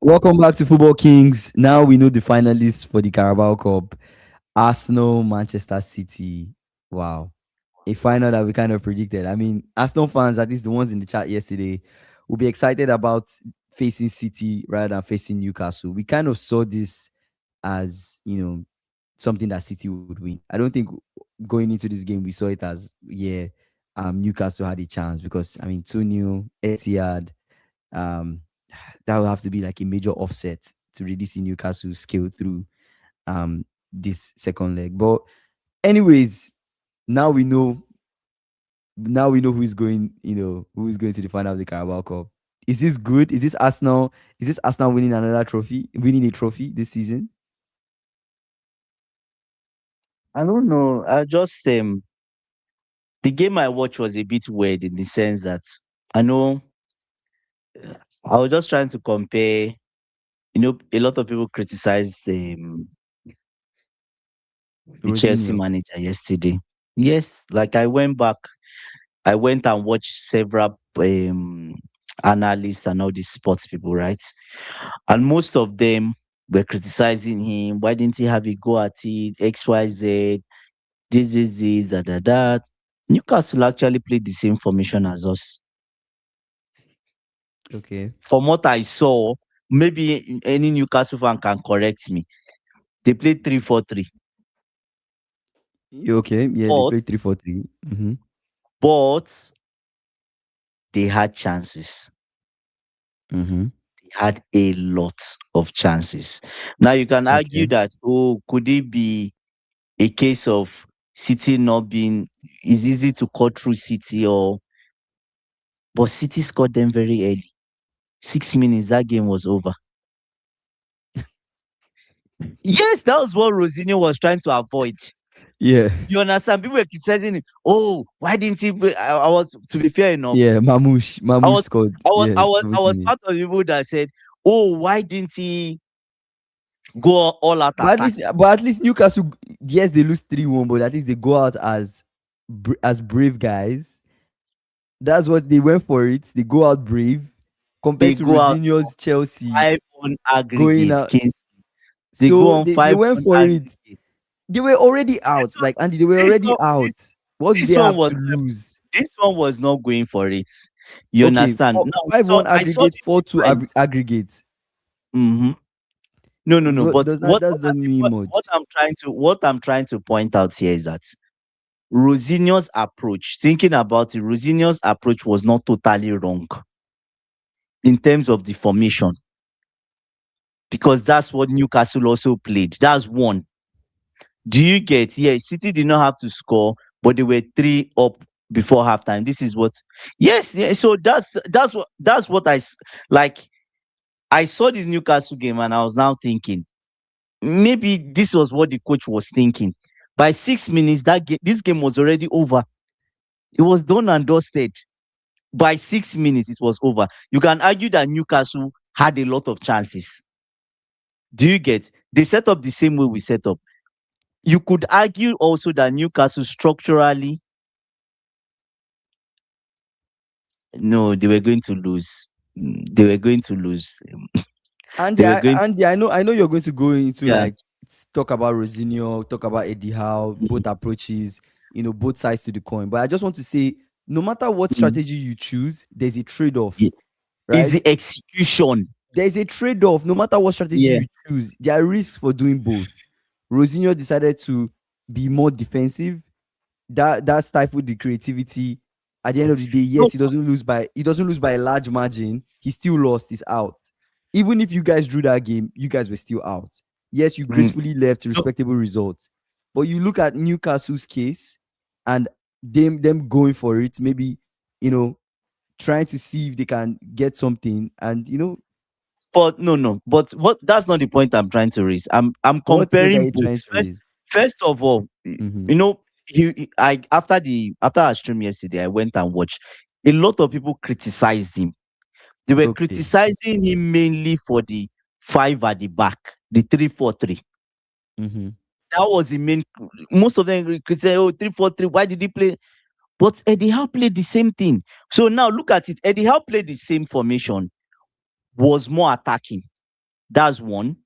Welcome back to Football Kings. Now we know the finalists for the Carabao Cup. Arsenal, Manchester City. Wow. A final that we kind of predicted. I mean, Arsenal fans, at least the ones in the chat yesterday, will be excited about facing City rather than facing Newcastle. We kind of saw this as, something that City would win. I don't think going into this game we saw it as, Newcastle had a chance because, I mean, 2-0, Etihad, um, that will have to be like a major offset to really see Newcastle scale through this second leg. But anyways, now we know who's going, who's going to the final of the Carabao Cup. Is this good? Is this Arsenal? Is this Arsenal winning winning a trophy this season? I don't know. I just the game I watched was a bit weird in the sense that I know I was just trying to compare. A lot of people criticized the Chelsea Rosinho. manager yesterday. Yes, like I went back, I went and watched several analysts and all these sports people, right? And most of them were criticizing him. Why didn't he have a go at it? XYZ, this, that. Newcastle actually played the same formation as us. Okay. From what I saw, maybe any Newcastle fan can correct me. They played 3-4-3, You okay? Yeah, they but played 3-4-3. Mm-hmm. but they had chances. Mm-hmm. They had a lot of chances. Now you can argue Okay. that, oh, could it be a case of City not being, it's easy to cut through City, or but City scored them very early. 6 minutes, that game was over. Yes, that was what Rosinio was trying to avoid. Yeah. You understand? People were criticizing him. Oh, why didn't he play? I was, to be fair enough, Yeah. Mamush. I Mamush was scored. I was Yeah. I was I 70 was minutes. part of the people that said, oh, why didn't he go all out But at least, attacking? Newcastle, yes, they lose 3-1, but at least they go out as brave guys. That's what they went for it. They go out brave compared They to go out Rosinho's Chelsea five on going aggregate, out. Kings. They go So on they five went on for it. aggregate. They were already This out. one, Like Andy, they were this already one, out. What do they this one have to was lose? this one was not going for it. You Okay, understand? Now, 5-1 I saw aggregate, the 4-2 difference. aggregate. Hmm. No. But Does that doesn't mean what much. I'm trying to point out here is that Rosinio's approach, thinking about it, Rosinio's approach was not totally wrong in terms of the formation, because that's what Newcastle also played. That's one. Do you get? Yeah, City did not have to score, but they were three up before halftime. This is what. Yes, yeah. So that's what like. I saw this Newcastle game and I was now thinking maybe this was what the coach was thinking. By 6 minutes, this game was already over. It was done and dusted. By 6 minutes, it was over. You can argue that Newcastle had a lot of chances. Do you get? They set up the same way we set up. You could argue also that Newcastle structurally, no, they were going to lose. They were going to lose. Andy, They were going. I know you're going to go into Yeah. like talk about Rosinho, talk about Eddie Howe, both approaches, both sides to the coin. But I just want to say, no matter what Mhm. strategy you choose, there's a trade-off, Yeah. Is right? the execution? There's a trade-off. No matter what strategy Yeah. you choose, there are risks for doing both. Rosinho decided to be more defensive. That stifled the creativity. At the end of the day, No, yes, he doesn't lose by a large margin. He still lost. He's out. Even if you guys drew that game, you guys were still out. Yes, you mm, gracefully left no, respectable results. But you look at Newcastle's case and them going for it, maybe, you know, trying to see if they can get something. And but no. But what that's not the point I'm trying to raise. I'm what point are comparing you both. trying to raise? First of all, Mm-hmm. you know, I after our stream yesterday, I went and watched. A lot of people criticized him. They were Okay. criticizing him mainly for the five at the back, the 3-4-3. Mm-hmm. That was the main. Most of them criticized, oh, 3-4-3. Why did he play? But Eddie Howe played the same thing. So now look at it. Eddie Howe played the same formation, was more attacking. That's one.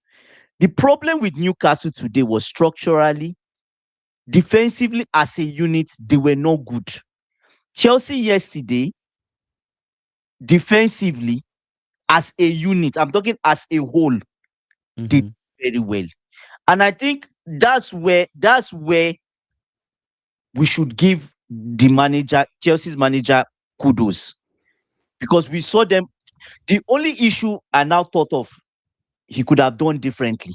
The problem with Newcastle today was structurally, defensively as a unit, they were not good. Chelsea yesterday, defensively as a unit, I'm talking as a whole, did Mm-hmm. very well. And I think that's where we should give the manager, Chelsea's manager, kudos, because we saw them. The only issue I now thought of he could have done differently,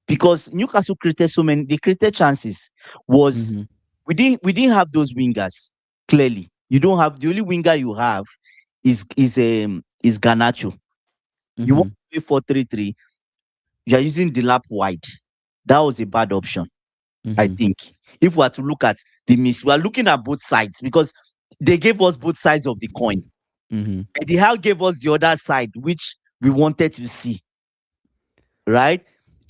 because Newcastle created so many, they created chances, was Mm-hmm. we didn't have those wingers. Clearly, you don't have, the only winger you have is Garnacho. You want Mm-hmm. to play 4-3-3, you are using the lap wide. That was a bad option, I Mm-hmm. think. If we are to look at the miss, we are looking at both sides, because they gave us both sides of the coin. Mm-hmm. Eddie Howe gave us the other side, which we wanted to see, right?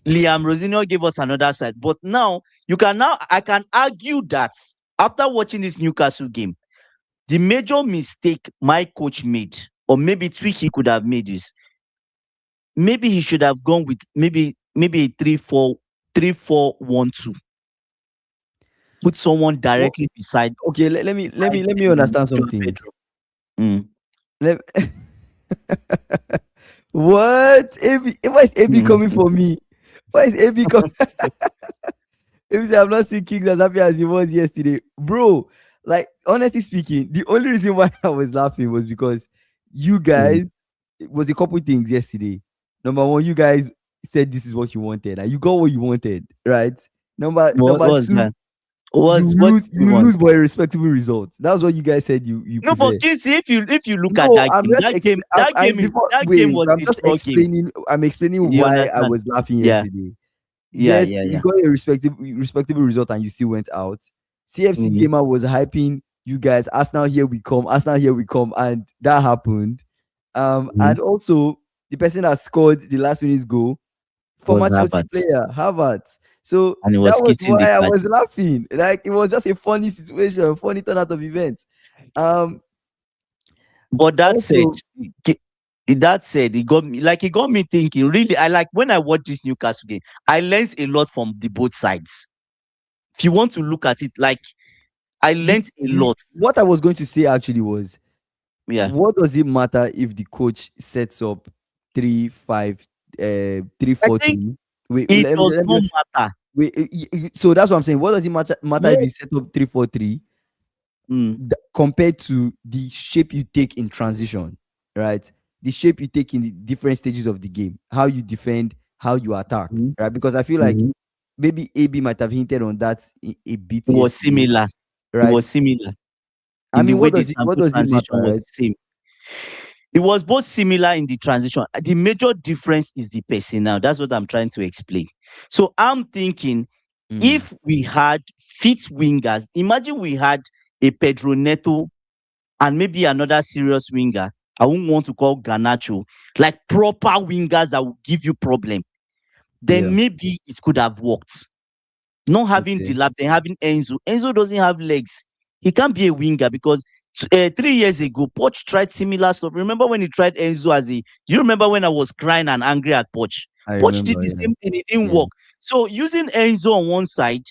Liam Rosenior gave us another side. But now, I can argue that after watching this Newcastle game, the major mistake my coach made, or maybe tweak he could have made, is maybe he should have gone with maybe a 3-4-1-2. Put someone Well, directly okay, let me um, understand Joao something. Pedro. Mm. Let what? AB, why is AB coming Mm. for me? Why is AB coming? If I'm not seeing Kings as happy as he was yesterday, bro. Like, honestly speaking, the only reason why I was laughing was because you Mm. guys, it was a couple things yesterday. Number one, you guys said this is what you wanted, and you got what you wanted, right? What Number was two, that? What did you you want? lose by a respectable result. That's what you guys said you No, prefer. but Kinsey, if you look at No, that I'm game, just I'm before that game wait, was I'm a just draw game. explaining You why I understand? was laughing Yeah, yesterday. yeah, Yes, yeah, you yeah. got a respectable result and you still went out. CFC Mm-hmm. Gamer was hyping you guys, Arsenal here we come, Arsenal here we come, and that happened. Mm-hmm. And also the person that scored the last minute's goal, Was former Chelsea Havertz, player, Havertz. So and he that was was kissing the why I cat. was laughing. Like, it was just a funny situation, funny turn out of events. Um But that said, Also, ki- it got me thinking. Really, I like when I watched this Newcastle game. I learned a lot from the both sides. If you want to look at it, like I learned a the lot. what I was going to say actually was, Yeah, what does it matter if the coach sets up 3-5, three I four think three? Wait, it does let me not just matter. wait. So that's what I'm saying. What does it matter if you Yes. set up 3-4-3 Mm. compared to the shape you take in transition, right? The shape you take in the different stages of the game, how you defend, how you attack, Mhm. right? Because I feel like Mhm. maybe AB might have hinted on that a bit It was yesterday, similar. It right? was similar I in the mean, way the what sample does it matter, transition was right? the same. It was both similar in the transition. The major difference is the personnel. That's what I'm trying to explain. So I'm thinking, Mm, if we had fit wingers, imagine we had a Pedro Neto and maybe another serious winger. I wouldn't want to call Garnacho, like proper wingers that will give you problem. yeah. Then maybe it could have worked. Not having Okay. Delap, then having Enzo. Enzo doesn't have legs. He can't be a winger, because 3 years ago, Poch tried similar stuff. Remember when he tried Enzo as a? You remember when I was crying and angry at Poch? I Poch did remember. the Yeah. same thing. It didn't Yeah. work. So using Enzo on one side,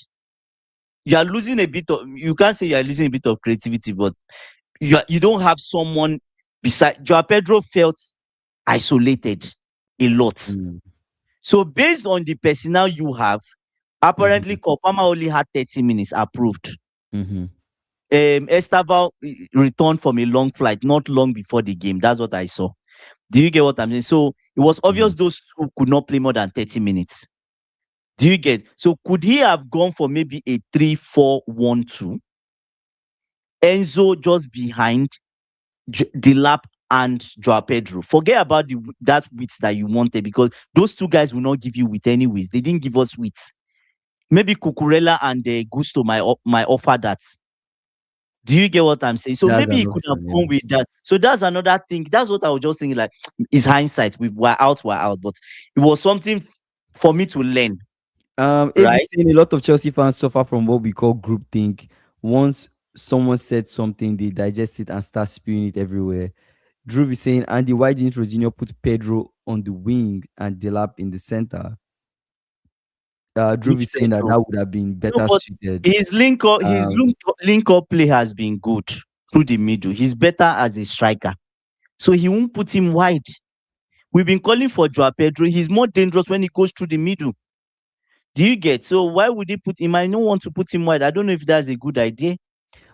you are losing a bit of. You can't say you are losing a bit of creativity, but you don't have someone beside. Joao Pedro felt isolated a lot. Mm, So based on the personnel you have, apparently mhm, Kopama only had 30 minutes approved. mhm, Estaval returned from a long flight not long before the game. That's what I saw. Do you get what I'm saying? So it was obvious mhm. those two could not play more than 30 minutes. Do you get? So could he have gone for maybe a 3-4-1-2? Enzo just behind Delap and Joao Pedro. Forget about that width that you wanted, because those two guys will not give you width anyways. They didn't give us width. Maybe Cucurella and Gusto might offer that. Do you get what I'm saying? So That's maybe an he could have option. gone Yeah. with that. So that's another thing. That's what I was just thinking. Like, is hindsight. We're out, we're out. But it was something for me to learn, AB right? saying a lot of Chelsea fans suffer from what we call groupthink. Once someone said something, they digest it and start spewing it everywhere. Drew is saying, Andy, why didn't Rosenior put Pedro on the wing and Delap in the center? Drew Which is saying that Pedro? that would have been No, better but suited. his Um, link up play has been good through the middle. He's better as a striker, so he won't put him wide. We've been calling for Joao Pedro. He's more dangerous when he goes through the middle. Do you get? So why would he put him? I don't want to put him wide. I don't know if that's a good idea.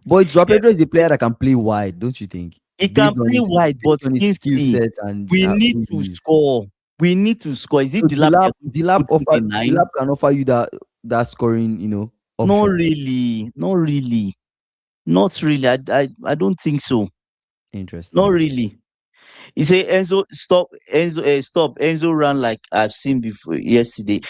but Joao Yeah. Pedro is a player that can play wide, don't you think? He can play wide, but Based on his skill Kingsley, set and we need who to he is. score. We need to score. Is it So Delap you're going to put in the nine? Dilap can offer you that scoring, Not option. really. Not really. Not really. I don't think so. Not Interesting. really. You say Enzo stop. Enzo ran like I've seen before yesterday.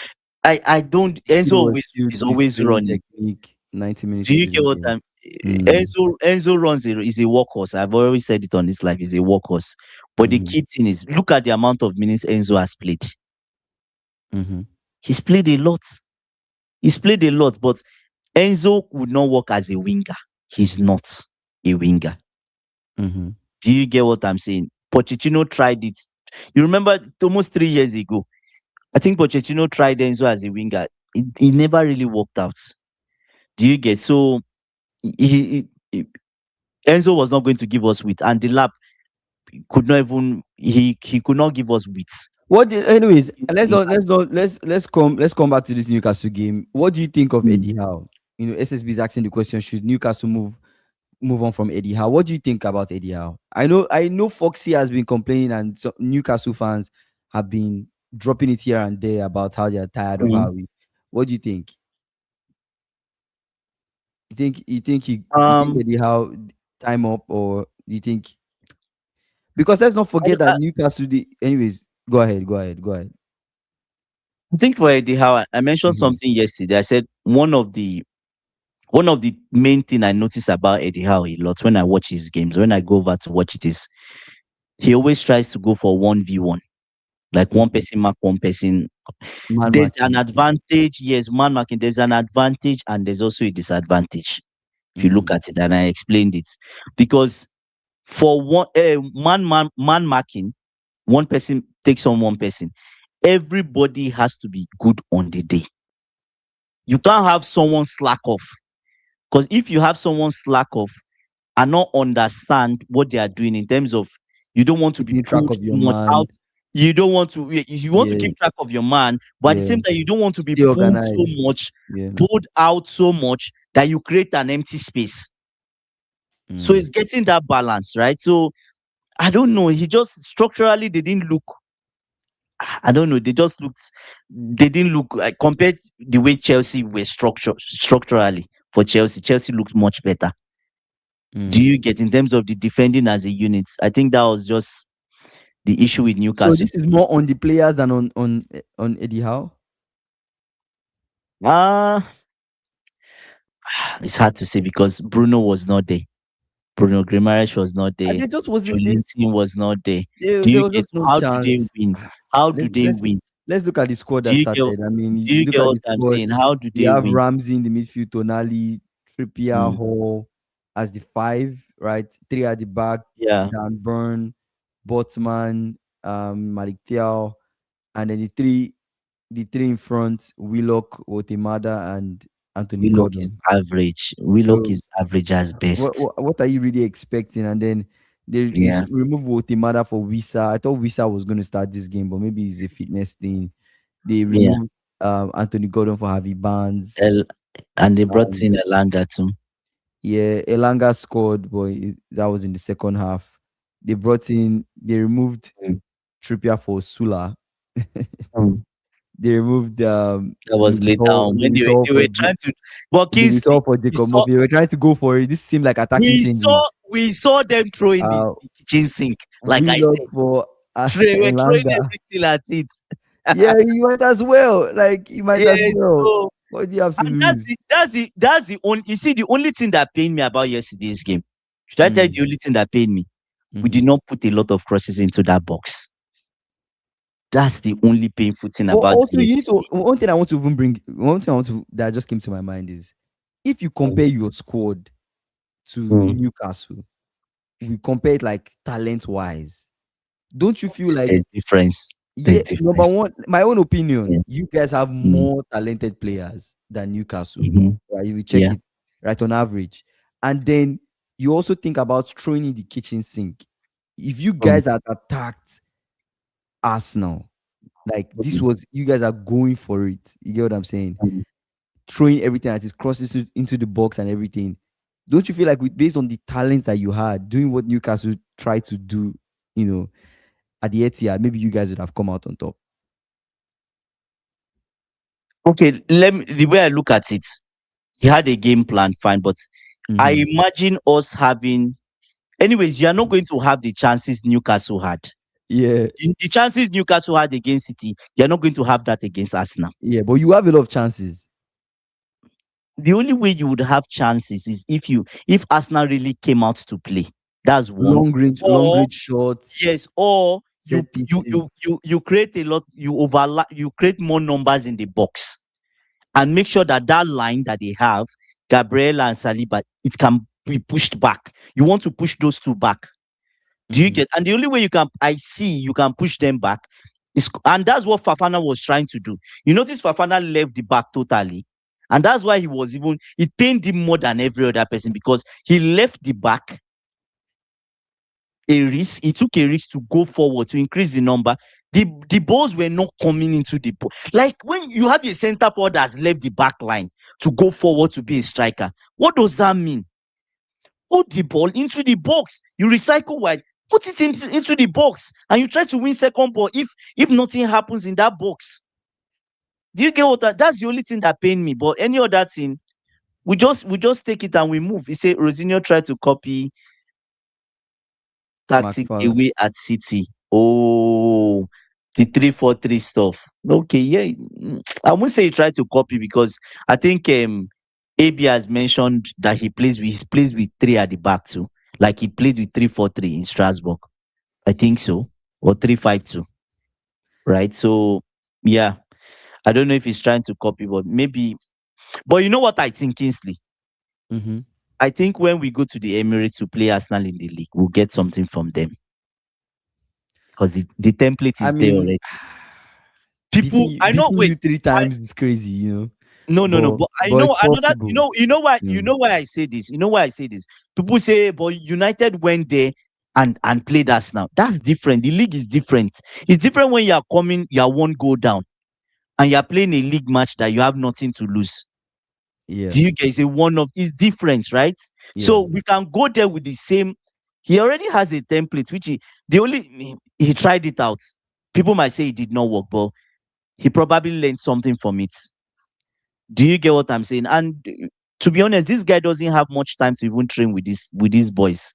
I don't. He Enzo was always still is always displaying running. technique 90 minutes Do you into get the what game. I'm? Mm, Enzo runs is a workhorse. I've always said it on this life. He's a workhorse. But the mm-hmm, key thing is look at the amount of minutes Enzo has played. mm-hmm, He's played a lot. He's played a lot, but Enzo would not work as a winger. He's not a winger. mm-hmm, Do you get what I'm saying? Pochettino tried it. You remember almost 3 years ago. I think Pochettino tried Enzo as a winger. It never really worked out. Do you get? So Enzo was not going to give us width, and the lap could not even he could not give us width. anyways, let's In not let's not let's come back to this Newcastle game. What do you think of Mm. Eddie Howe? SSB is asking the question: should Newcastle move on from Eddie Howe? What do you think about Eddie Howe? I know Foxy has been complaining, and some Newcastle fans have been dropping it here and there about how they are tired of Mm. Howie. What do you think? You think Um, Eddie Howe time up, or you think, because let's not I, forget that I Newcastle anyways, go ahead. I think for Eddie Howe, I mentioned Mhm, something yesterday. I said one of the main thing I notice about Eddie Howe a lot when I watch his games, when I go over to watch it, is he always tries to go for 1v1, like one mhm. person mark one person. Man There's an marking. advantage, yes, man marking. There's an advantage and there's also a disadvantage. If you look Mhm, at it, and I explained it, because for one man marking, one person takes on one person. Everybody has to be good on the day. You can't have someone slack off, because if you have someone slack off and not understand what they are doing in terms of, you don't want to be keeping track pulled of your too much out. man. You don't want to. You want to Yeah, keep track of your man, but at the yeah. same time, you don't want to be Stay pulled so organized. much, Yeah. pulled out so much that you create an empty space. So Mm. it's getting that balance, right? So I don't know. He just structurally they didn't look. I don't know. They just looked. They didn't look like, compared the way Chelsea were structurally for Chelsea. Chelsea looked much better. Do Mm. you get, in terms of the defending as a unit? I think that was just the issue with So Newcastle. this is more on the players than on Eddie Howe. Ah, it's hard to say because Bruno was not there. Bruno Grimaresh was not And there. they just wasn't there. Jolinton was not there. Do There you was get? just no How do they chance. win? How Let, do they let's win? let's look at the squad Do that you get? started. I mean, Do you you look get at what the I'm squad. saying? How do We they have win? Ramsey in the midfield, Tonali, Trippier, Mm, Hall as the five, right? Three at the back, yeah, Dan Burn, Botsman, Malik Thiaw, and then the three in front: Willock, Wotemada, and Anthony Willock is Gordon. average. Willock So is average as what best. what, what are you really expecting? And then they Yeah, remove Wotemada for Wisa. I thought Wisa was going to start this game, but maybe it's a fitness thing. They yeah. removed Anthony Gordon for Harvey Barnes. El, and they brought Um, in Elanga too. yeah, Elanga scored, but that was in the second half. They removed Mm, Trippier for Sula. mm. They removed That was later on when they were trying to. But Luis Kingsley, Hall for we Jacob saw Murphy. They were trying to go for it. This seemed like attacking we saw changes. we saw them throwing Uh, the kitchen sink. Like I Willock said, for they were throwing Elanga. everything at it. Yeah, you might as well. Like, you might as Yeah, well. so What do you have to and that's lose? the that's the that's the only, you see, the only thing that pained me about yesterday's game. Should I tell you Mm, the only thing that pained me? We mhm. did not put a lot of crosses into that box. That's the only painful thing But about also, the you need to one thing I want to that just came to my mind is, if you compare yesterday. your squad to Mm, Newcastle, we compare it like talent wise, don't you feel like, There's difference. yeah, There's number difference. one, my own opinion, Yeah. you guys have Mm, more talented players than Newcastle, mhm, right? If we check yeah. it right on average, and then you also think about throwing in the kitchen sink. If you Mm, guys had attacked Arsenal, like this mm, was, you guys are going for it. You get what I'm saying? mm. Throwing everything at his crosses into the box and everything. Don't you feel like, based on the talents that you had, doing what Newcastle tried to do, you know, at the Etihad, maybe you guys would have come out on top? Okay, the way I look at it, he had a game plan, fine, but I Mm-hmm. imagine us having, anyways, you are not going to have the chances Newcastle had. Yeah, The chances Newcastle had against City, you're not going to have that against Arsenal. yeah, but you have a lot of chances. The only way you would have chances is if Arsenal really came out to play. That's one. Long Or range shots, yes, or set pieces. you create a lot, you overlap, you create more numbers in the box and make sure that that line that they have, Gabriel and Saliba, it can be pushed back. You want to push those two back. Do you Mm-hmm. get? And the only way you can push them back is, and that's what Fafana was trying to do. You notice Fafana left the back totally, and that's why it pained him more than every other person because he left the back a risk. He took a risk to go forward to increase the number. The balls were not coming into the ball. Like when you have a center forward that's left the back line to go forward to be a striker, what does that mean? Put the ball into the box. You recycle wide, put it into the box, and you try to win second ball if nothing happens in that box. Do you get what that's the only thing that pained me. But any other thing, we just take it and we move. He said Rosinio tried to copy tactic McFarlane. away at City. Oh, the 3-4-3 stuff. Okay, yeah. I won't say he tried to copy because I think AB has mentioned that he plays with three at the back too. Like he played with 3-4-3 in Strasbourg. I think so. Or 3-5-2. Right? So yeah. I don't know if he's trying to copy, but maybe, but you know what I think, Kingsley? Mm-hmm. I think when we go to the Emirates to play Arsenal in the league, we'll get something from them because the template I is there mean, already. People, I know. beating Wait, you three I times is crazy, no, no, no. but But I but know it's another. possible. You Mm. know why I say this. You know why I say this. People say, but United went there and played us now. That's different. The league is different. It's different when you are coming, you are one goal down, and you are playing a league match that you have nothing to lose. Yeah, Do you guys say one of is different, right? yeah. So we can go there with the same. He already has a template, which the only he tried it out. People might say it did not work, but he probably learned something from it. Do you get what I'm saying? And to be honest, this guy doesn't have much time to even train with these boys.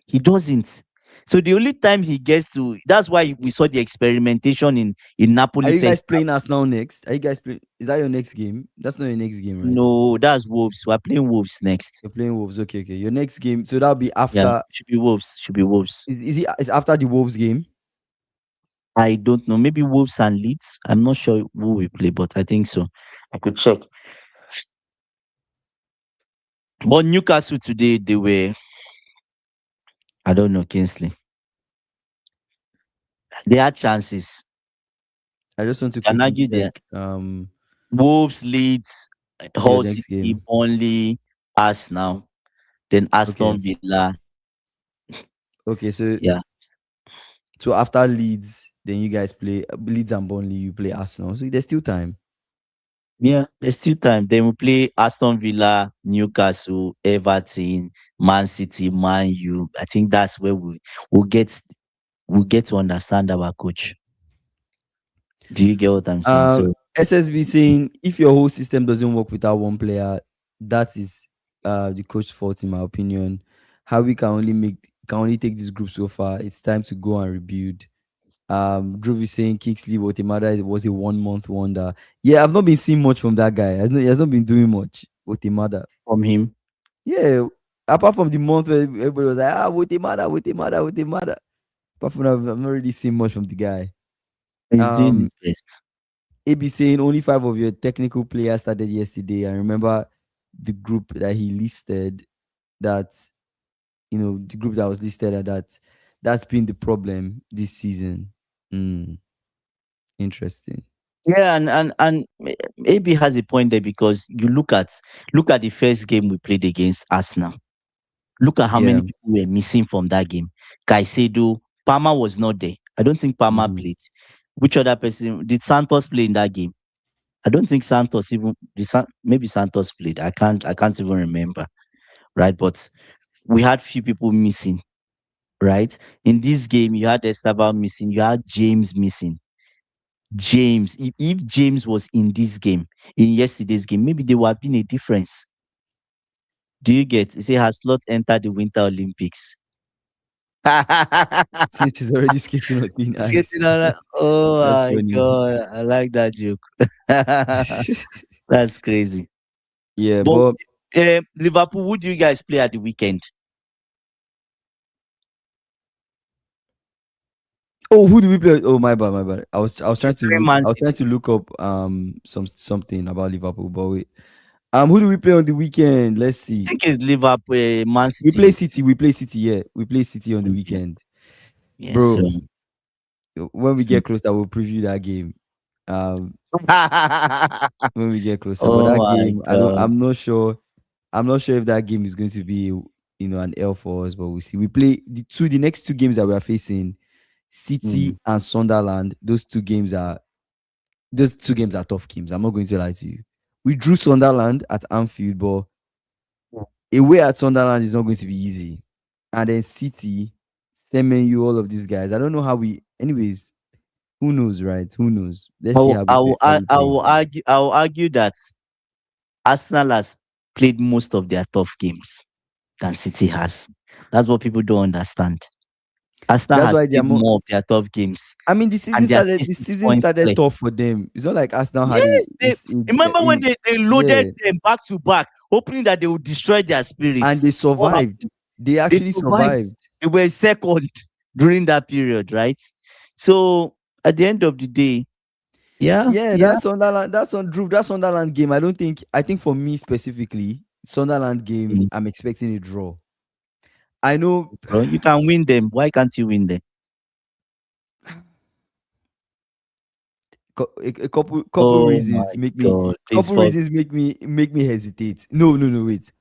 He doesn't. So the only time he gets to, that's why we saw the experimentation in Are Napoli you guys first. playing Arsenal next? Are you guys playing? Is that your next game? That's not your next game, right? No, that's Wolves. We're playing Wolves next. You're playing Wolves. Okay, okay. Your next game. So that'll be Yeah, after. should be Wolves. Should be Wolves. Is it? Is after the Wolves game? I don't know. Maybe Wolves and Leeds. I'm not sure who we play, but I think so. I could check. But Newcastle today, they were, I don't know, Kingsley. They had chances. I just want to Can quickly argue that check. Wolves, Leeds, Your Hull next City, game. Burnley, Arsenal, then Okay. Aston Villa. Okay. So Yeah. after Leeds, then you guys play Leeds and Burnley. You play Arsenal. So there's still time. Yeah, there's still time. Then we play Aston Villa, Newcastle, Everton, Man City, Man U. I think that's where we'll get we'll get to understand our coach. Do you get what I'm saying? Uh, So SSB saying if your whole system doesn't work without one player, that is the coach's fault in my opinion. How we can only take this group so far. It's time to go and rebuild. Drew is saying Kingsley Wotemada was a 1 month wonder. Yeah, I've not been seeing much from that guy. He has not been doing much. Wotemada. from him, Yeah, apart from the month where everybody was like, Wotemada, Wotemada, Wotemada. Apart from that, I've not really seen much from the guy. he's doing Um, his best. AB saying only 5 of your technical players started yesterday. I remember the group that he listed that the group that was listed at that. That's been the problem this season. Mm, interesting. Yeah, and maybe has a point there because you look at the first game we played against Arsenal. Look at how Yeah. many people were missing from that game. Caicedo, Palmer was not there. I don't think Palmer Mhm. played. Which other person did Santos play in that game? I don't think Santos even maybe Santos played. I can't even remember. Right, but we had few people missing. Right, in this game you had Esteban missing. You had James missing. James, if James was in this game, in yesterday's game, maybe there would have been a difference. Do you get? You say has slot entered the Winter Olympics? Since he's already skating on thin It's ice. getting on. Oh That's my funny. god, I like that joke. That's crazy. Yeah, But but Liverpool, who do you guys play at the weekend? oh, who do we play? Oh, my bad, my bad. You play Man I was trying City. to look up something about Liverpool, but wait. Who do we play on the weekend? Let's I see. think it's Liverpool, Man We play City. City. We play City. Yeah, we play City on the Okay. weekend, Yes. bro. So. When we get closer, we'll preview that game. Um, when we get closer, but Oh that my game, I don't. god. I'm not sure. I'm not sure if that game is going to be, an L for us. But we'll see. We play the next two games that we are facing, Mm. City and Sunderland. Those two games are tough games. I'm not going to lie to you. We drew Sunderland at Anfield, but away at Sunderland is not going to be easy. And then City, Semenyo, all of these guys. I don't know how we. Anyways, who knows, right? Who knows? I Let's see will, how we I play. will, How I, we I play. will argue. I will argue that Arsenal has played most of their tough games than City has. That's what people don't understand. Arsenal That's has why they are played more. more of their tough games, I mean, and they are still The 6 points season started clear. tough for them. It's not like Arsenal had Yes, they remember when a they loaded yeah, them back to back, hoping that they would destroy their and spirits. they What survived. happened? They They actually survived. survived. They were second during that period, right? So at the end of the day, yeah, Yeah, yeah. that's Sunderland. That Sunderland game. I think for me specifically, Sunderland game, Mm. I'm expecting a draw. I know Bro, you can win them. Why can't you win them? couple Oh reasons my God. Please fuck. make me hesitate. No, no, no, wait.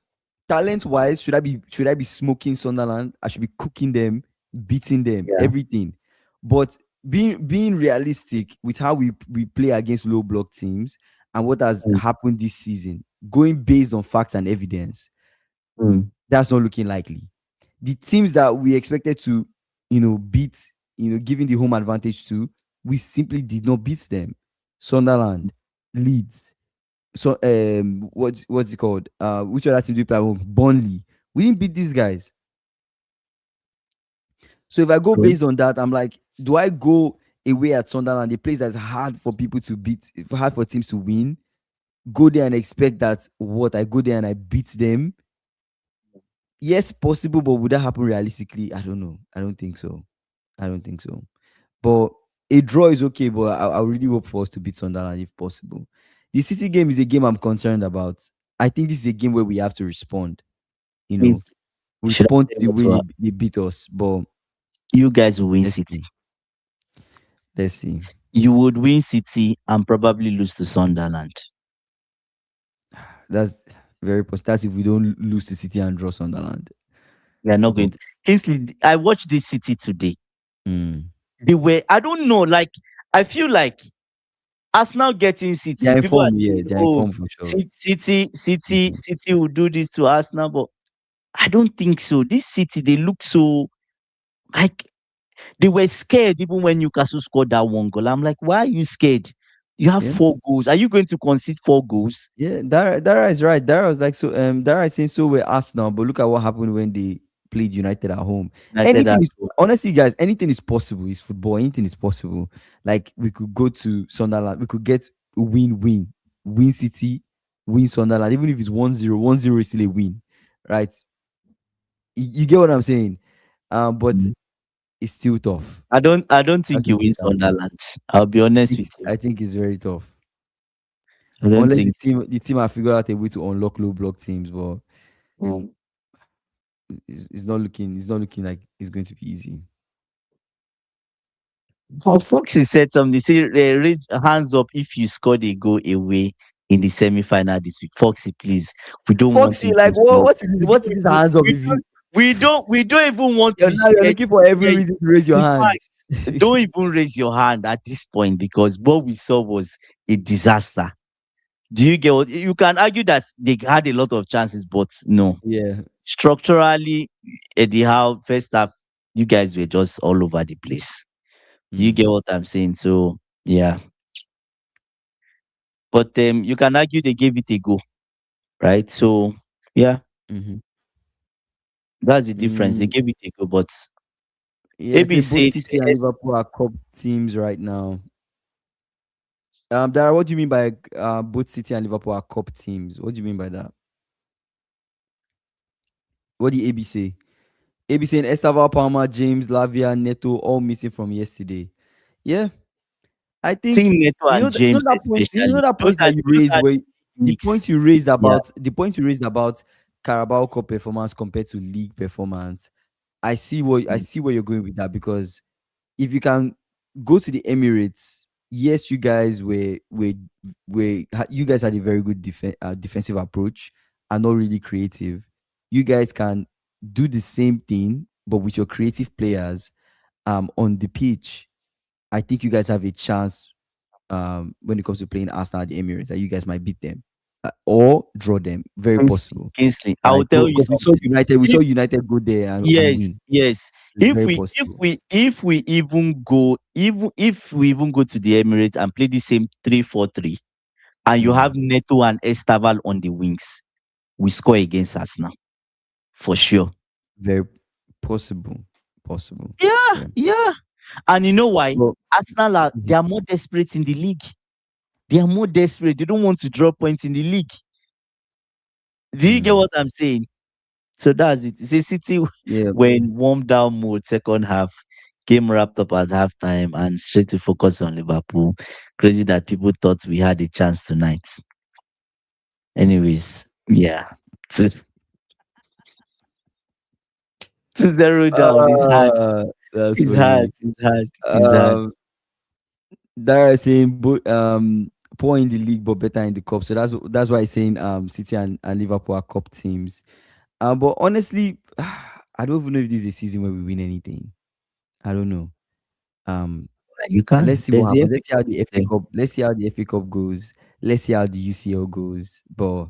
Talent wise, should I be smoking Sunderland? I should be cooking them, beating them, Yeah. everything. But being realistic with how we play against low block teams and what has Mm, happened this season, going based on facts and evidence, mm, that's not looking likely. The teams that we expected to, beat, giving the home advantage to, we simply did not beat them. Sunderland, Leeds, so what's it called? Which other team do we play at home? Burnley. We didn't beat these guys. So if I go true. based on that, I'm like, do I go away at Sunderland, a place that's hard for people to beat, hard for teams to win? Go there and expect that what I go there and I beat them? Yes, possible, but would that happen realistically? I don't know. I don't think so. I don't think so. But a draw is okay, but I really hope for us to beat Sunderland if possible. The City game is a game I'm concerned about. I think this is a game where we have to respond. You know, Means should I respond tell to you the what way will they beat us. But you guys will win let's City. see. Let's see. You would win City and probably lose to Sunderland. That's very possible. That's if we don't lose to City and draw Sunderland. We are not But going to. Kingsley, I watched this City today. mm, They were, I don't know, like, I feel like Arsenal getting they City. are People are informed. Yeah, saying, they are oh, informed for sure. Mhm. City will do this to Arsenal. But I don't think so. This City, they look so like they were scared even when Newcastle scored that one goal. I'm like, why are you scared? You have Yeah. 4 goals. Are you going to concede 4 goals? Yeah, Dara is right. Dara was like, so Dara is saying so we're Arsenal, but look at what happened when they played United at home. I said Anything that. is honestly, guys, anything is possible. It's football, anything is possible. Like we could go to Sunderland, we could get a win City, win Sunderland, even if it's 1-0, 1-0 is still a win, right? You get what I'm saying? But Mm. it's still tough. I don't That's think the you win disappointment. Sunderland. I'll be honest with you. I think it's very tough. I don't Unless think. the team have figured out a way to unlock low block teams, but Mm. it's not looking like it's going to be easy. For Foxy said something. They say raise hands up if you scored a goal away in the semi-final this week. Foxy, please, we don't want Foxy, you like to show. We what is don't this even, hands up we if don't, you we don't even want to now you're looking for every hear. reason to raise your In hands. fact, don't even raise your hand at this point because what we saw was a disaster. Do you get what you can argue that they had a lot of chances, but no. Yeah. Structurally, Eddie Howe, first half, you guys were just all over the place. Do you Mm, get what I'm saying? So yeah. But you can argue they gave it a go, right? So yeah, mhm. that's the difference. They Mm, gave it a go, but yeah, maybe say both say City and Liverpool are cup teams right now. Dara, what do you mean by both City and Liverpool are cup teams? What do you mean by that? What did AB say? AB saying Esteval, Palmer, James, Lavia, Neto, all missing from yesterday. Yeah, I think Team Neto and you know James that point. You know especially. that Those point are that you those raised are where the mix. point you raised Yeah. about Carabao Cup performance compared to league performance. I Mm. see where you're going with that because if you can go to the Emirates, yes, you guys had a very good defensive approach and not really creative. You guys can do the same thing, but with your creative players on the pitch. I think you guys have a chance when it comes to playing Arsenal at the Emirates that you guys might beat them or draw them. Very Kingsley, possible. Kingsley, I will Right? tell you Because something. We saw If United go there and yes, win. yes. It's very possible. If we even go even if we even go to the Emirates and play the same 3-4-3, and you have Mm. Neto and Estaval on the wings, we score against Arsenal for sure. Very possible. Possible. Yeah, Yeah. yeah. And you know why? Well, Arsenal are they mhm. are more desperate in the league. They are more desperate. They don't want to drop points in the league. Do you get Mm. what I'm saying? So that's it. It's a City Yeah. were in warm down mode second half, game wrapped up at halftime and straight to focus on Liverpool. Crazy that people thought we had a chance tonight. Anyways, yeah. To 0 down is hard. That's It's hard. funny. It's hard. It's hard. Um, Dara is saying poor in the league but better in the cup. So that's why he's saying City and Liverpool are cup teams. But honestly, I don't even know if this is a season where we win anything. I don't know. Um, You can. let's see There's what the happens. FA Let's see how Cup the is FA there. Cup. Let's see how the FA Cup goes. Let's see how the UCL goes. But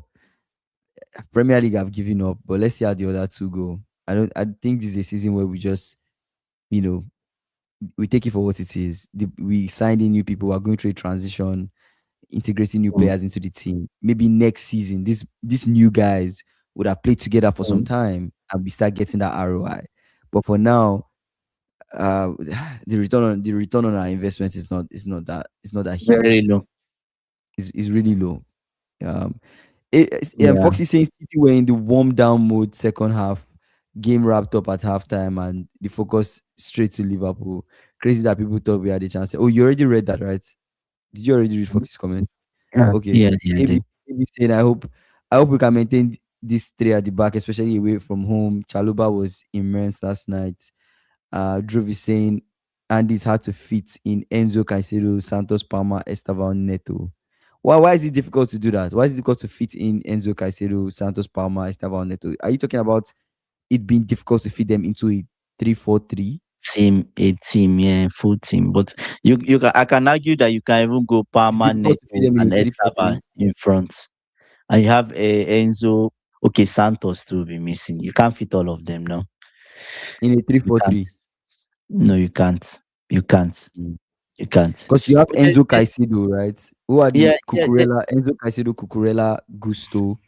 Premier League, I've given up. But let's see how the other two go. I don't. I think this is a season where we just, you know, we take it for what it is. We signed in new people. We're going through a transition, integrating new Mm, players into the team. Maybe next season, these new guys would have played together for some mm. time, and we start getting that ROI. But for now, uh, the return on our investment is not that Very huge. low. It's really low. Um, Yeah. Foxy saying City were in the warm down mode second half. Game wrapped up at halftime and the focus straight to Liverpool. Crazy that people thought we had a chance. Oh, you already read that, right? Did you already read Foxy's comment? Yeah. Okay. Yeah. Yeah. AB, AB said, I hope we can maintain this three at the back, especially away from home. Chaluba was immense last night. Drove is saying Andy's hard to fit in Enzo Caicedo, Santos Palma, Esteval Neto. Why is it difficult to do that? Why is it difficult to fit in Enzo Caicedo, Santos Palma, Esteval Neto? Are you talking about it being difficult to fit them into a 3-4-3? A team, yeah, full team. But I can argue that you can even go It's Palmer, difficult to fit Neto, them in a and 3-4-3 Estava in front, and you have Enzo. Okay, Santos to be missing. You can't fit all of them now. in a You can't. 3-4-3. No, you can't. You can't. You can't. Because you have But Enzo Caicedo, right? Who are yeah, the yeah. Cucurella, Enzo Caicedo, Cucurella, Gusto.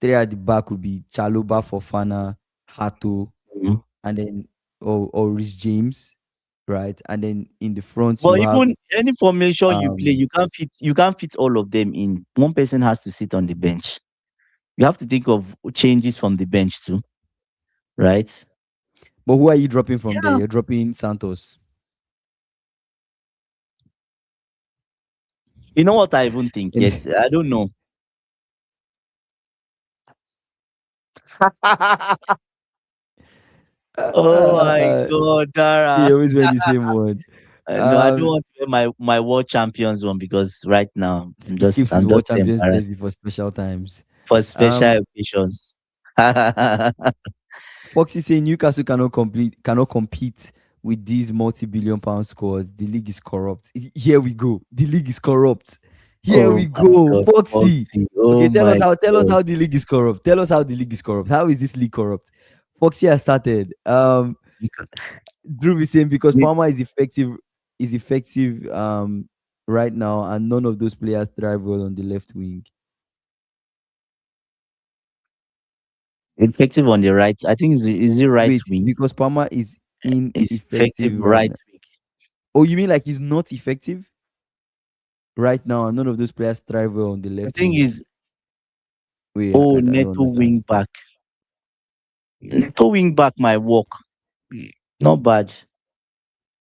Three at the back would be Chaloba, Fofana, Hato, Mhm. and then or Rich James, right? And then in the front you But have even any formation you play, um you can't fit. You can't fit all of them in. One person has to sit on the bench. You have to think of changes from the bench too, right? but who are you dropping from there? Yeah. You're dropping Santos. You know what I even think? And Yes, I don't know. Oh my Uh, God, he Dara. always wear the same one. No, I don't Um, want to wear my world champions one because right now he keeps his I'm world just champions embarrassed jersey for special times. for special Um, occasions. Foxy saying Newcastle cannot compete with these multi-billion pound squads. The league is corrupt. Here we go. The league is corrupt. Here Oh we my go. God, Foxy. Foxy. Okay, Oh my tell us God. how the league is corrupt. Tell us how the league is corrupt. How is this league corrupt? Foxy has started. Drew is saying because Ni- Palmer is effective right now, and none of those players thrive well on the left wing. Effective on the right. I think is it right Wait, wing? because Palmer is Is effective ineffective right right now. wing. Oh, you mean like he's not effective right now, and none of those players thrive well on the The left thing wing? is, Wait, oh, I don't Neto understand. wing back. Neto wing back might work. Not bad.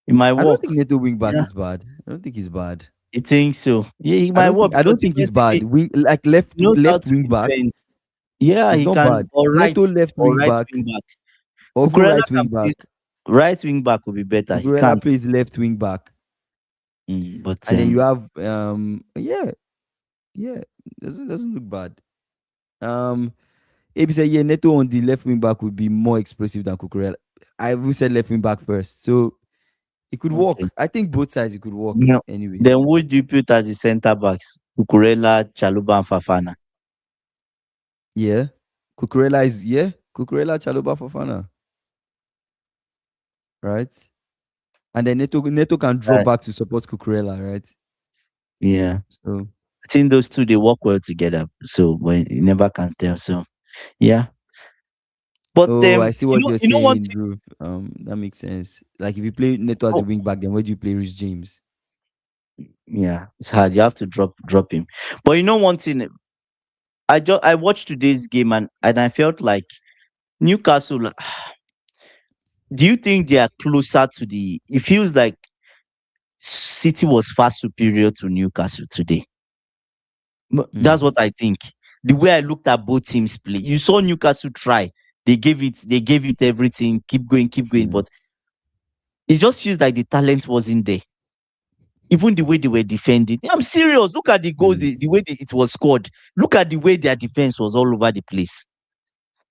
It might I don't work. think Neto wing back Yeah, is bad. I don't think he's bad. you think so? Yeah, it might work I because don't think he's bad. defensively Wing like he knows how left to wing back defend. Yeah, is he not can. bad. Neto left Or wing right back wing back. or even Cucurella right wing can back. play right wing back would be better. He Cucurella can. plays left wing back, But and then you have yeah, doesn't look bad. Um, AB said yeah, Neto on the left wing back would be more explosive than Cucurella. I will say left wing back first, so it could okay. work. I think both sides it could work. Now, then Anyways, who do you put as the centre backs? Cucurella, Chaluba, and Fafana. yeah, Cucurella is Cucurella, Chaloba, Fofana, right? And then Neto can drop Uh, back to support Cucurella, right? yeah, So I think those two they work well together. So, but you never can tell. So, yeah. But oh, I see what you're you know one saying, Drew. That makes sense. Like if you play Neto as a thing. wing back, then where do you play Rich James? Yeah, it's hard. You have to drop him. But you know one thing, I watched today's game and I felt like Newcastle. Do you think they are closer to the? It feels like City was far superior to Newcastle today. That's Hmm. what I think. The way I looked at both teams play, you saw Newcastle try. They gave it everything. Keep going, keep going. Hmm. But it just feels like the talent wasn't there. Even the way they were defending. I'm serious. Look at the goals, Hmm. the way it was scored. Look at the way their defense was all over the place.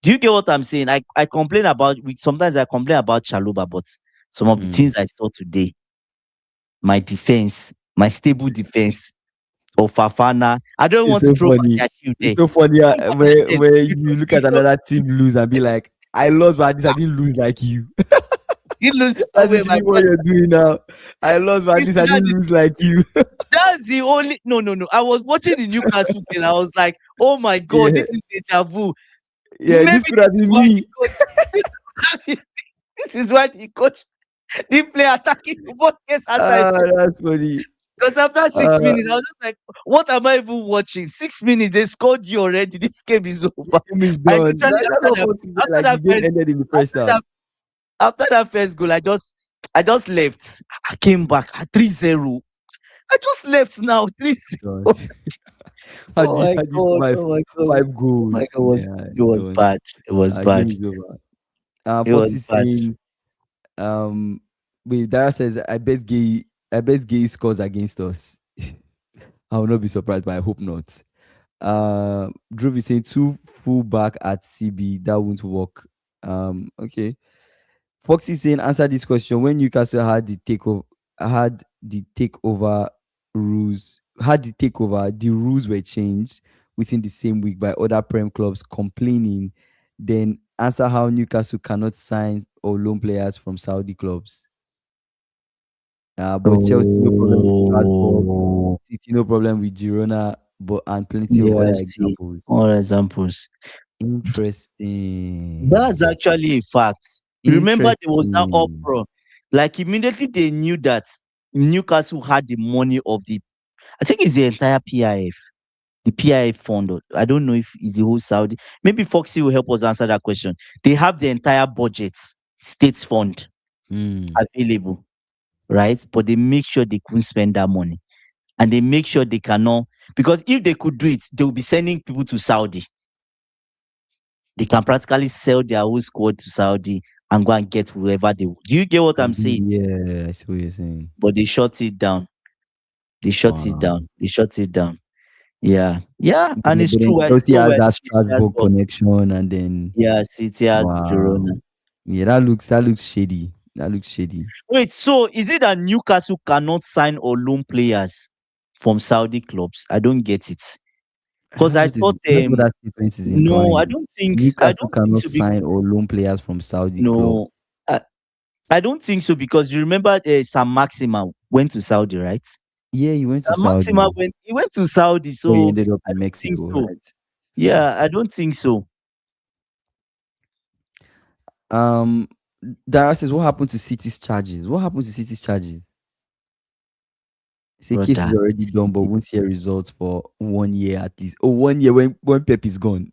Do you get what I'm saying? I complain about sometimes I complain about Chaluba, but some of the Hmm. things I saw today, my defense, my stable defense of Fafana. I don't It's want to so throw back funny. their shield there. It's so funny Throw back their where shield. you look at another team lose and be like, I lost, but at least I didn't lose like you. You lose That's away my literally what you're doing now. I lost, but at this least I didn't lose like you. that's the only no. I was watching the Newcastle game. I was like, oh my god, Yeah, this is deja vu. yeah. Maybe This could have this is been why the me. coach this is why the coach didn't play attacking football against after Ah, that's funny. because after Uh, 6 minutes, I was just like, what am I even watching? 6 minutes, they scored you already. This game is over. the game is I done. literally That's what Fox is after like. The that game first ended in the first after half. that after that first goal, I just left. I came back at 3-0. I just left now. 3-0. God, Oh my how do you god, survive oh my god. five Oh my goals? god, Yeah, it was done. bad. It was Game bad. is over. It Fox was is bad. saying, wait, Dara says, I bet Gay scores against us. I will not be surprised, but I hope not. Drew is saying two full back at CB. That won't work. Okay. Foxy saying answer this question. When Newcastle had the takeover the rules were changed within the same week by other Prem clubs complaining. Then answer how Newcastle cannot sign or loan players from Saudi clubs. But Chelsea no problem with Strasbourg, Oh, City no problem with Girona, but and plenty of yeah, other see, examples. all examples. That's Interesting. actually a fact. You remember there was now Interesting. uproar. Like immediately they knew that Newcastle had the money of I think it's the entire PIF, the PIF fund. I don't know if it's the whole Saudi. Maybe Foxy will help us answer that question. They have the entire budget, states fund Hmm. available, right? But they make sure they couldn't spend that money. And they make sure they cannot, because if they could do it, they will be sending people to Saudi. They can practically sell their whole squad to Saudi and go and get whoever they. Do you get what I'm saying? Yeah, I see what you're saying. But they shut it down. They shut it Wow. down. They shut it down. Yeah, yeah, and it's But then true. I Chelsea still has where that City has Strasbourg got. connection, and then Yeah, City has wow. Girona. Yeah, that looks shady. That looks shady. Wait, so is it that Newcastle cannot sign or loan players from Saudi clubs? I don't get it. Because I thought That's what that statement is no, I implying. don't think I Newcastle don't think cannot so. sign or loan players from Saudi clubs. No, I, I don't think so because you remember Sam Maxima went to Saudi, right? Yeah, he went to Sam Maxima Saudi, went he went to Saudi, but he so ended up I in don't think Mexico, so. right? Hmm. Yeah, I don't think so. Um, Dara says, "What happened to City's charges? What happened to City's charges?" Say case is Brother. already done, but won't hear results for 1 year at least. Oh, 1 year when Pep is gone.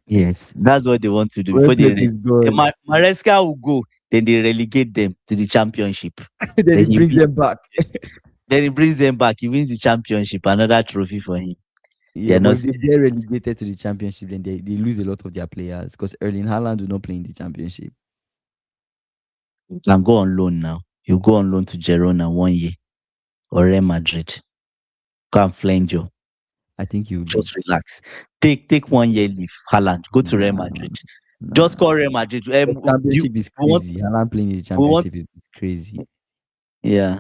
Yes, that's what they want to do When before Pep is gone, Maresca will go, then they relegate them to the championship. then Then he he brings wins, them back. then he brings them back. He wins the championship, another trophy for him. They Yeah, are but not if they get serious. relegated to the championship, then they lose a lot of their players because Erling Haaland will not play in the championship. You can go on loan now. You go on loan to Girona 1 year or Real Madrid. Go and flange you. I think he will leave. Just relax. Take 1 year leave. Haaland, go to Real Nah, Madrid. Just nah. call Real Madrid. The Do you championship is we want crazy. Haaland playing in the we want championship is crazy. yeah.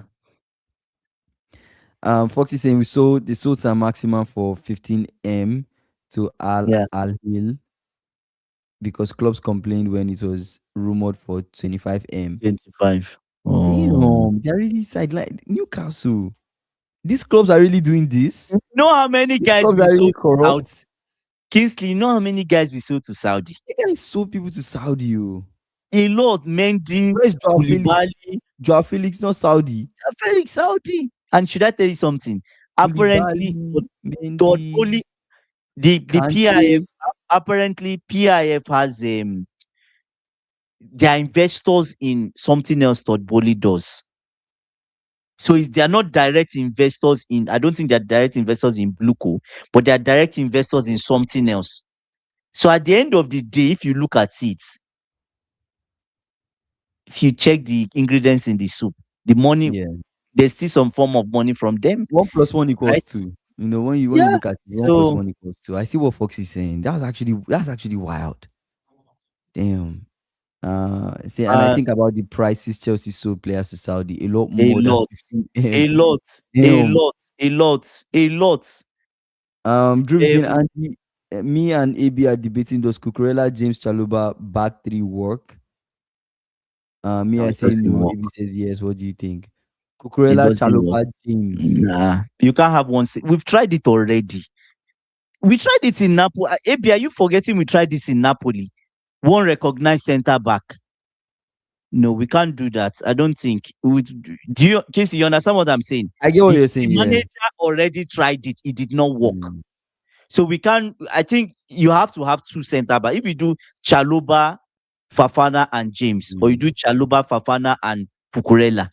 Foxy saying they sold some maximum for 15M to Yeah. Al Hill because clubs complained when it was rumored for 25M. 25. Oh. Damn, they're really sidelined. Newcastle. These clubs are really doing this. You know how many These guys clubs we are really sold to Saudi? corrupt. Kingsley, you know how many guys we sold to Saudi? They guys sold people to Saudi. Oh. A lot. Mendy, Where's Joao Felix? Koulibaly, Joao Felix, not Saudi. Felix Saudi. And should I tell you something? Apparently, Koulibaly, Todd Mendy, Bowley, the Kante. PIF, apparently PIF has their investors in something else Todd Bowley does. So if they are not direct investors in, I don't think they're direct investors in Blueco, but they are direct investors in something else. So at the end of the day, if you look at it, if you check the ingredients in the soup, the money, Yeah. there's still some form of money from them, 1 + 1 = right? 2. When you Yeah. look at it, one plus So one equals two. I see what Fox is saying. That's actually wild. Damn. See, and I uh, think about the prices Chelsea sold players to Saudi, a lot a more than lot, 15M. a lot, a Damn. lot, a lot, a lot. Drew is saying, Um, Andy, me and AB are debating does Cucurella, James Chaluba back three work? Me, no, I it say doesn't no. work. AB says yes. What do you think? It Cucurella, doesn't work. Chaluba, James. Nah, you can't have one. We've tried it already. We tried it in Napoli. AB, are you forgetting we tried this in Napoli? One recognized center back. No, we can't do that. I don't think. Do you, Casey, you understand what I'm saying? I get what The, you're the saying, yeah. manager already tried it. It did not work. Mm, So we can't. I think you have to have two center back. If you do Chaloba, Fafana, and James, or you mm. do Chaloba, Fafana, and Pukurela,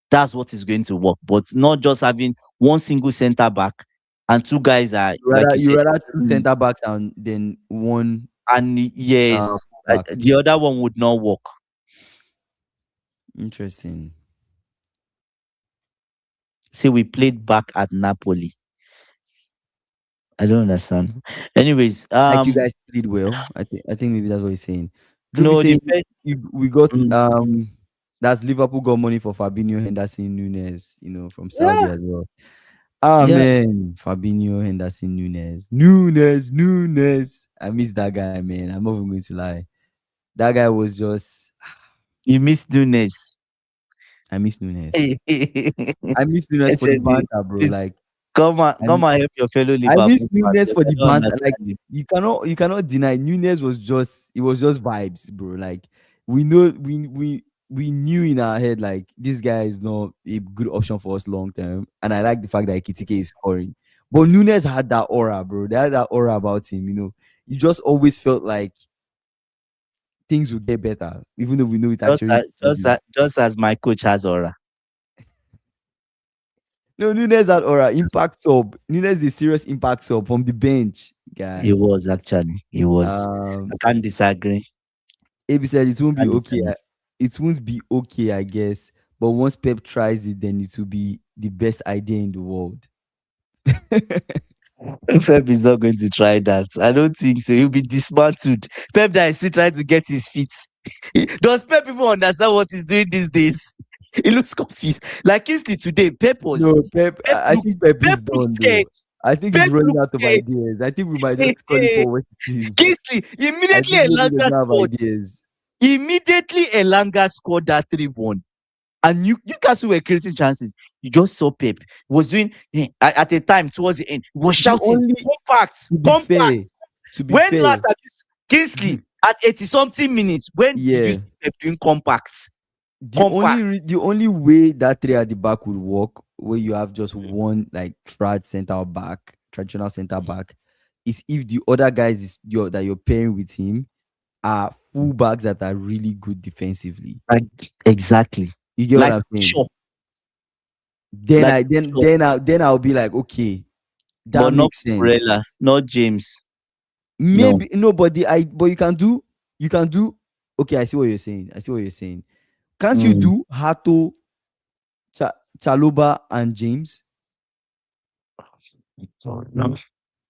that's what is going to work. But not just having one single center back and two guys are You like rather you you said. rather two center backs and then one And yes, back. the other one would not work. Interesting. Say we played back at Napoli. I don't understand. Anyways, Like you guys played well. I think maybe that's what he's saying. Drew is no, saying the we got mm, that's Liverpool got money for Fabinho, Henderson, Nunes, from Saudi yeah, as well. Ah yeah. man, Fabinho, Henderson, Nunes. I miss that guy, man. I'm not even going to lie. That guy was just You miss Nunes. I miss Nunes. I miss Nunes for the SSU, banter, bro. please Like I come and help your fellow I miss Liverpool fans. Nunes Yes, for I the don't banter. Like understand you. you cannot deny Nunes was just vibes, bro. Like we know we knew in our head like this guy is not a good option for us long term. And I like the fact that Ekitike is scoring. But Nunes had that aura, bro. They had that aura about him. You just always felt like things would get better, even though we know it actually didn't. Just as my coach has aura. No, Nunes had aura, impact sub. Nunes is a serious impact sub from the bench, He guy. was actually. He was. I Um can't disagree. AB said it won't be Can't okay. decide. It won't be okay, I guess. But once Pep tries it, then it will be the best idea in the world. Pep is not going to try that. I don't think so. He'll be dismantled. Pep that is still trying to get his feet. Does Pep even understand what he's doing these days? He looks confused. Like instantly today, No, Pep. Pep I looked think Pep Pep is looked done scared. though. I think he's Pep running looked out of scared. ideas. I think we might just call it for what it is. Kingsley I immediately think maybe he does Elanga not have scored. ideas. Immediately Elanga scored that 3-1. And Newcastle were creating chances. You just saw Pep was doing at a time towards the end. He was The shouting, only compact, to be compact. fair, to be When fair, last have you Kingsley at 80 something minutes? When did you yeah. see Pep doing compacts? The Compact. the only way that three at the back would work, where you have just one like traditional center back, is if the other guys that you're pairing with him are fullbacks that are really good defensively. Like, exactly. You get what Like I'm saying? sure. Then Like I then sure. then I then I'll be like, okay, that But not makes sense. Cucurella, not James. No. Maybe no, but you can do. Okay, I see what you're saying. I see what you're saying. Can't you Mm. do Hato, Chaloba, and James? No.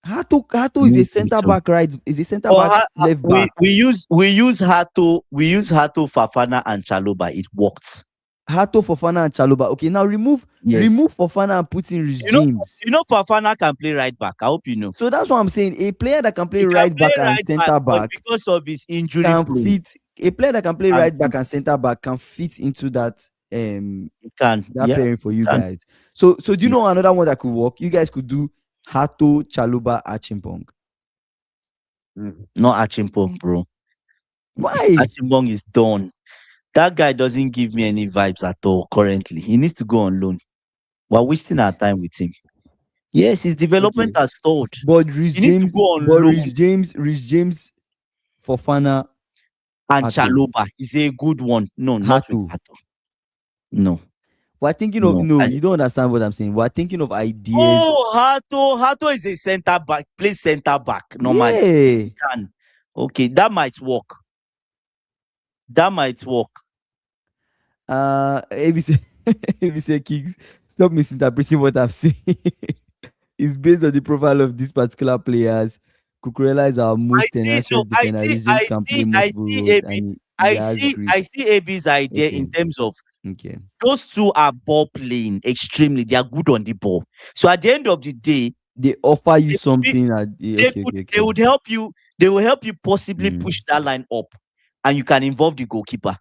Hato I is a don't think center so. back right, is a center Or back left we back. use Hato, Fafana, and Chaloba. It worked. Hato, Fofana, and Chaloba. Okay, now Yes. remove Fofana and put in Rich You know, James. Fafana can play right back. I hope you know. So that's what I'm saying. A player that can play He can right play back and right back, center but back because of his injury can prone, fit. A player that can play and right back and center back can fit into um he can, that yeah, pairing for he you can. guys. So do you Yeah. know another one that could work? You guys could do Hato, Chaluba, Achimpong. Not Achimpong, bro. Why? Achimpong is done. That guy doesn't give me any vibes at all currently. He needs to go on loan. We're wasting our time with him. Yes, his development Okay. has stalled. But Rich He needs to James, go on loan. Rich James, Fofana, And Hato, Chaloba is a good one. No, not with Hato. Hato. No, We're thinking of no. no, you don't understand what I'm saying. We're thinking of ideas. Oh, Hato is a center back, plays center back normally. Yeah. He can. Okay, that might work. That might work. ABC ABC Kings, stop misinterpreting what I'm saying. It's based on the profile of these particular players. Cucurella is our I most see. No, tenacious defender. Rich James can play multiple roles and he has grip. I see AB's idea Okay. in terms of Okay. those two are ball playing extremely. They are good on the ball. So at the end of the day, They offer you they could be, something at okay, okay, they okay. would help you. They will help you possibly Mm. push that line up, and you can involve the goalkeeper.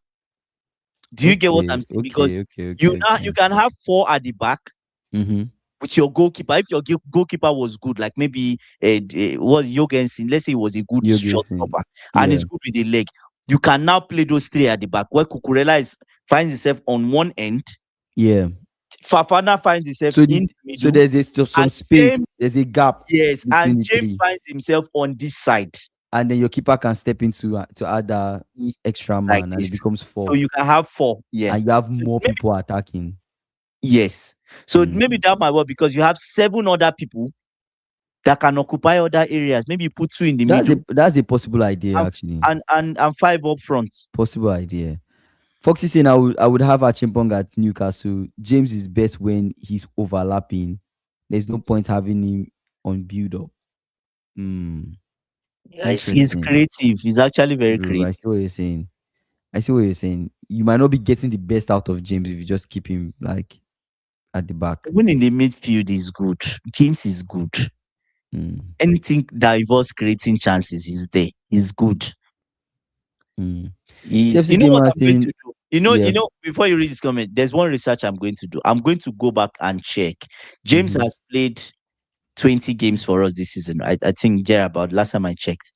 Do you get what I'm Okay, saying? okay, Because okay, okay, you okay. can have four at the back Mm-hmm. with your goalkeeper. If your goalkeeper was good, like maybe was Jorgensen, let's say he was a good shot Jorgensen. stopper and Yeah, he's good with the leg, you can now play those three at the back where Cucurella finds himself on one end, yeah. Fafana finds himself So in the the so middle, there's just some and space. There's a gap between And the James three, finds himself on this side and then your keeper can step into to add that extra like man, and it this. becomes So four, you can have four. Yeah. and you have So more maybe people attacking. yes. So maybe Mm. that might work because you have seven other people that can occupy other areas. Maybe you put two in the middle That's a possible idea and actually. five up front. Possible idea. Foxy saying I would have a Chimpong at Newcastle. James is best when he's overlapping. There's no point having him on build up. Hmm. Yeah, he's Interesting. creative. He's actually very True. I creative. see what you're saying. I see what you're saying. You might not be getting the best out of James if you just keep him like at the back. Even in the midfield, is good. James is good. Mm. Anything that involves creating chances is there. He's good. Mm. Is CFC you know what gamer I'm going saying, to do? yeah. Before you read this comment, there's one research I'm going to do. I'm going to go back and check. James Mm-hmm. has played 20 games for us this season. I think there about last time I checked,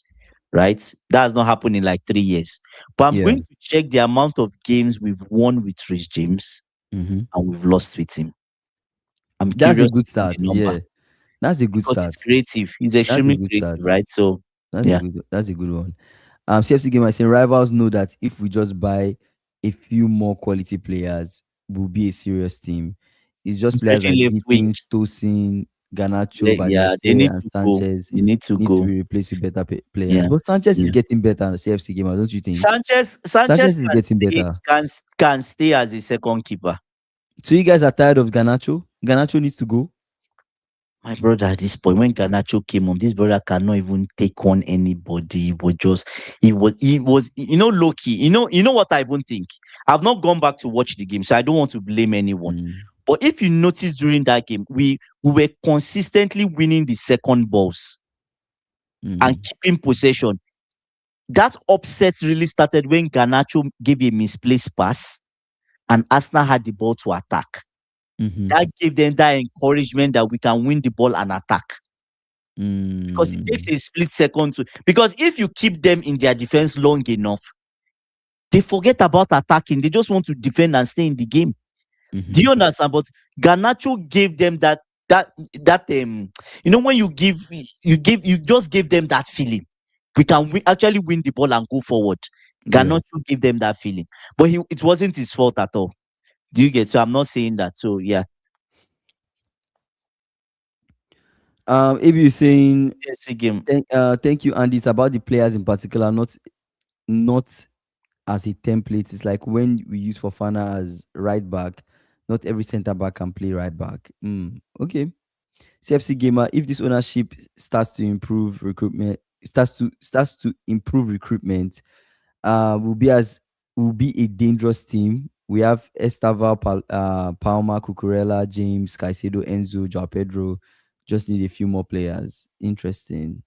right? That has not happened in like 3 years. But I'm Yeah. going to check the amount of games we've won with Rich James Mm-hmm. and we've lost with him. I'm That's a curious good to see start. the number Yeah. That's a good because he's start. creative. He's That's a extremely good creative, start. right? So yeah. That's a good one. CFC gamer saying rivals know that if we just buy a few more quality players, we'll be a serious team. It's just players like Especially left wing. Gittins, Tosin. Garnacho, Yeah, they Badiashile, need and to go. Sanchez They need to need to go. be replaced with better players. Yeah, But Sanchez is yeah. getting better on the CFC gamer, don't you think? Sanchez Sanchez is getting better. can stay as a second keeper. So you guys are tired of Garnacho? Garnacho needs to go. My brother, at this point, when Garnacho came on, this brother cannot even take on anybody. Low key. You know what I even think? I've not gone back to watch the game, so I don't want to blame anyone. Mm, But if you notice during that game, we were consistently winning the second balls and mm, keeping possession. That upset really started when Garnacho gave a misplaced pass and Arsenal had the ball to attack. mm-hmm, That gave them that encouragement that we can win the ball and attack. Because it takes mm, a split second to, because if you keep them in their defense long enough, they forget about attacking. They just want to defend and stay in the game. Do mm-hmm. you understand? But Garnacho gave them that that when you just gave them that feeling. We can actually win the ball and go forward. Yeah. Garnacho gave them that feeling. But it wasn't his fault at all. Do you get? So I'm not saying that. So yeah. If you're saying FC game. thank you, Andy. It's about the players in particular, not as a template. It's like when we use Fofana as right back, not every center back can play right back. Okay. CFC gamer, if this ownership starts to improve recruitment, starts to improve recruitment, will be a dangerous team. We have Estava, Palma, Cucurella, James, Caicedo, Enzo, Joao Pedro. Just need a few more players. Interesting.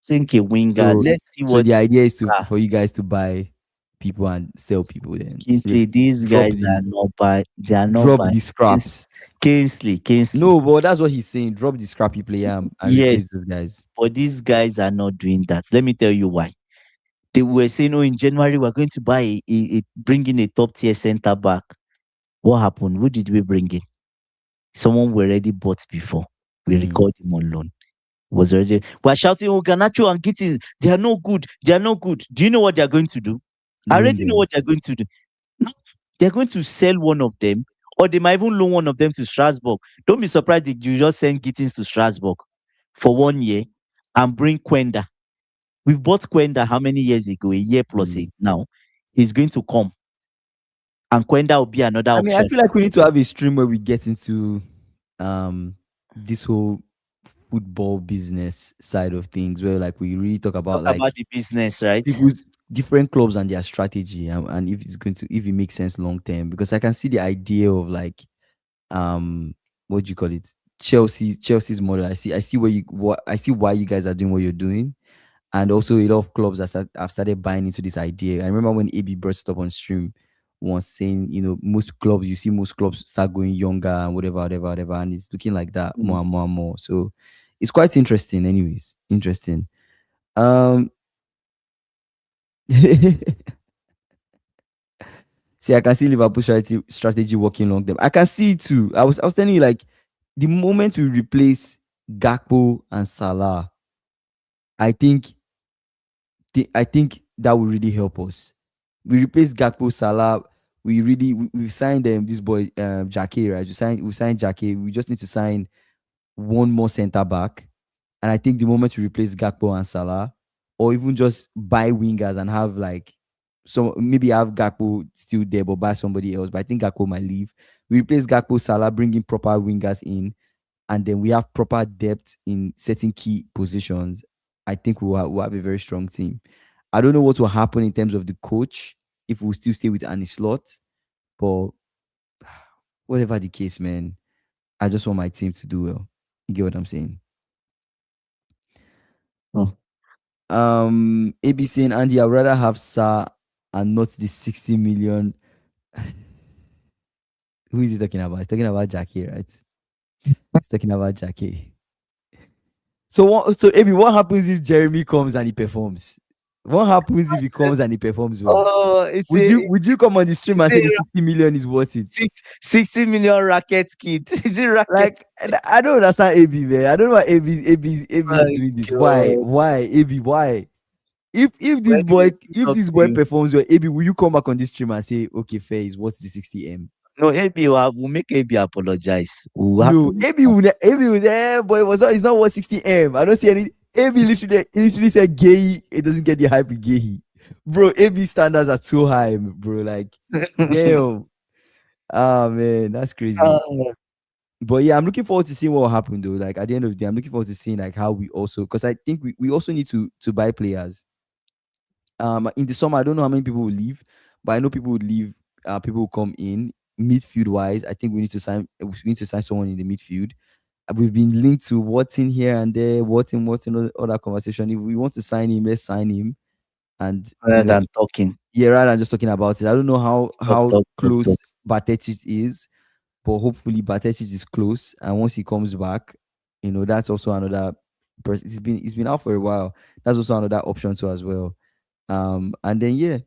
Think a winger. So, Let's see so what. the idea is Ah, for you guys to buy people and sell people. Then Kingsley, these drop guys the are not bad. They are not drop bad. the scraps. Kingsley. No, but that's what he's saying. Drop the scrappy player and Yes, replace those guys. but these guys are not doing that. Let me tell you why. They were saying, "Oh, in January we're going to buy bring in a top tier center back." What happened? Who did we bring in? Someone we already bought before. We Mm, recalled him on loan. Was already we're shouting, "Oh, Garnacho and Gittins, they are no good. They are no good." Do you know what they are going to do? I loan already know them. what they're going to do. No, they're going to sell one of them, or they might even loan one of them to Strasbourg. Don't be surprised if you just send Gittins to Strasbourg for 1 year and bring Quenda. We've bought Quenda how many years ago? A year plus Mm. eight now. He's going to come, and Quenda will be another I mean, I option. feel like we need to have a stream where we get into this whole football business side of things, where like we really talk Talk about about like the business, right? people's different clubs and their strategy, and if it makes sense long term. Because I can see the idea of like what do you call it, Chelsea's model. I see why you guys are doing what you're doing, and also a lot of clubs have started buying into this idea. I remember when AB brought stuff on stream once, saying, most clubs start going younger and whatever, and it's looking like that more Mm. and more and more. So it's quite interesting. Anyways, interesting. Um, see, I can see Liverpool strategy working long term. I can see it too. I was telling you, like, the moment we replace Gakpo and Salah, I think I think that will really help us. We replace Gakpo, Salah. We signed this boy Jake, right? We signed Jake. We just need to sign one more center back, and I think the moment we replace Gakpo and Salah, or even just buy wingers and have like, so maybe have Gakpo still there but buy somebody else. But I think Gakpo might leave. We replace Gakpo, Salah, bring in proper wingers in, and then we have proper depth in certain key positions. I think we'll have a very strong team. I don't know what will happen in terms of the coach, if we'll still stay with Annie Slot, but whatever the case, man, I just want my team to do well. You get what I'm saying? Oh. ABC and Andy, I'd rather have Sa and not the 60 million. Who is he talking about? He's talking about Jackie, right? He's talking about Jackie. So Abi, what happens if Jeremy comes and he performs? What happens if he comes and he performs well? Oh, Would you come on the stream and it's say the a 60 million is worth it? 60 million racket kid. Is it racket? Like, I don't understand AB, man. I don't know why AB is My doing this. Why? God. Why? AB, why? If Let this me boy say if this something to boy you. performs well, AB, will you come back on this stream and say, okay, fair, is what's the 60M? No, AB will make AB apologize. We'll have to No, make AB will but it's not 160M. I don't see any. AB literally said gay. It doesn't get the hype with gay. Bro, AB standards are too high, bro. Like, damn. Ah, man, that's crazy. uh, But yeah, I'm looking forward to seeing what will happen though. Like at the end of the day, I'm looking forward to seeing like how we also, because I think we also need to buy players. In the summer, I don't know how many people will leave, but I know people would leave. People will come in midfield wise. I think we need to sign someone in the midfield. We've been linked to Watson here and there, Watson, all that conversation. If we want to sign him, let's sign him. And rather than talking. yeah, rather than just talking about it. I don't know Talk, how talk, talk, close talk. Batechit is, but hopefully Batechit is close. And once he comes back, that's also another. It's been out for a while. That's also another option too as well. And then yeah,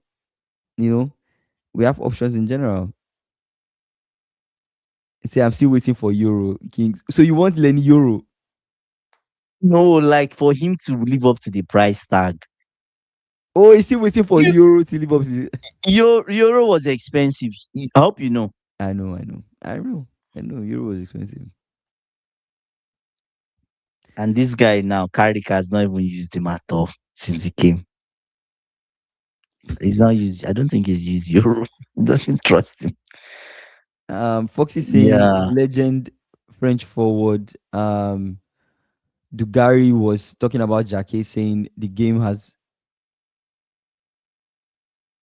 you know, we have options in general. Say I'm still waiting for Euro Kings. So you want Lenny Euro? No, like for him to live up to the price tag. Oh, he's still waiting for You, Euro to live up to. Euro was expensive. I hope you know. I know. Euro was expensive. And this guy now, Carrick, has not even used him at all since he came. He's not used. I don't think he's used Euro. He doesn't trust him. Foxy saying Yeah, legend French forward. Dugari was talking about Jacquet saying the game has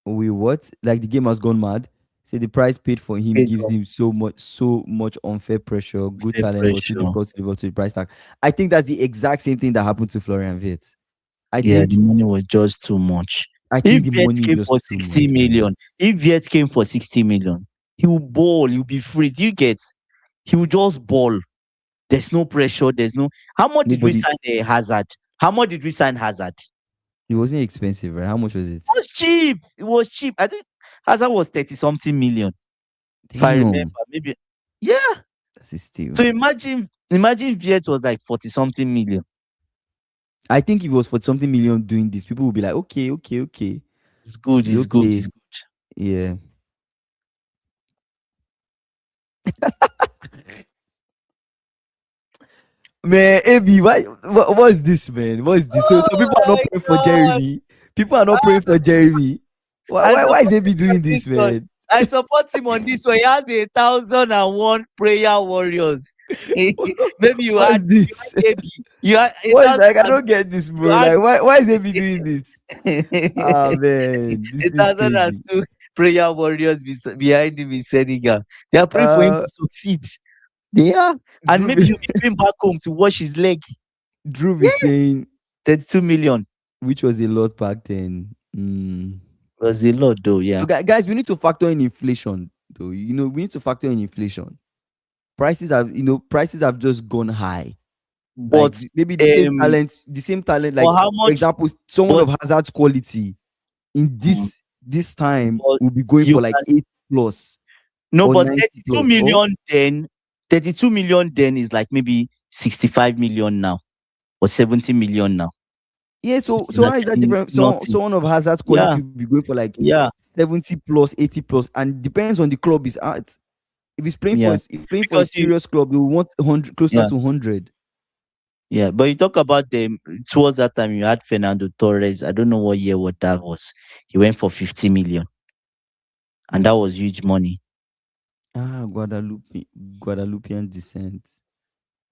we what? Like the game has gone mad. Say the price paid for him big gives him so much unfair pressure, good peer talent, but so pressure. difficult to live up to the price tag. I think that's the exact same thing that happened to Florian Wirtz. I Yeah, the think money was just too much. I If think the Viet money is came for just too 60 much, man. million, if Viet came for 60 million, he will ball, he'll be free. Do you get? He will just ball. There's no pressure. There's no. How much did we Nobody sign Hazard? How much did we sign Hazard? it wasn't expensive, right? How much was it? It was cheap. It was cheap. I think Hazard was 30 something million, if I remember. Damn, Maybe. Yeah. that's a steal. So imagine Viet was like 40 something million. I think if it was for something million doing this, people would be like, okay, okay, okay. It's good. It's It's good. It's okay. good. Yeah. Man, AB, what's this, man? What's this? So Oh people are not my praying for god. Jeremy. People are not praying for Jeremy. Why I why, why support is AB him on doing this this, one. man? I support him on this one. He has 1,001 prayer warriors. Maybe What's you this? had AB. You had a What is thousand like I and don't get this, you bro. had Like why is AB doing this? Ah man, this a is thousand and crazy. two prayer warriors behind him in Senegal. They are praying for him Uh to succeed. They are. And Drew maybe be, he'll be going back home to wash his leg. Drew be Yeah. saying 32 million. which was a lot back then. Mm. Was a lot though, So yeah. guys, we need to factor in inflation though. We need to factor in inflation. Prices have just gone high. Like But maybe um the same talent. but Like how for much example, someone but of Hazard's quality in mm, this time but will be going you for like can 80 plus no, or but 90 32 plus. Or million then, 32 million then is like maybe 65 million now or 70 million now, yeah, which so is how is that actually different? So nothing. someone of Hazard's Yeah, quality will be going for like yeah, 70 plus, 80 plus, and depends on the club is at. If he's playing for yeah. a Because you serious club, he will want 100 closer yeah, to 100. yeah. But you talk about them towards that time you had Fernando Torres. I don't know what year what that was. He went for 50 million and that was huge money. Ah, Guadalupean descent.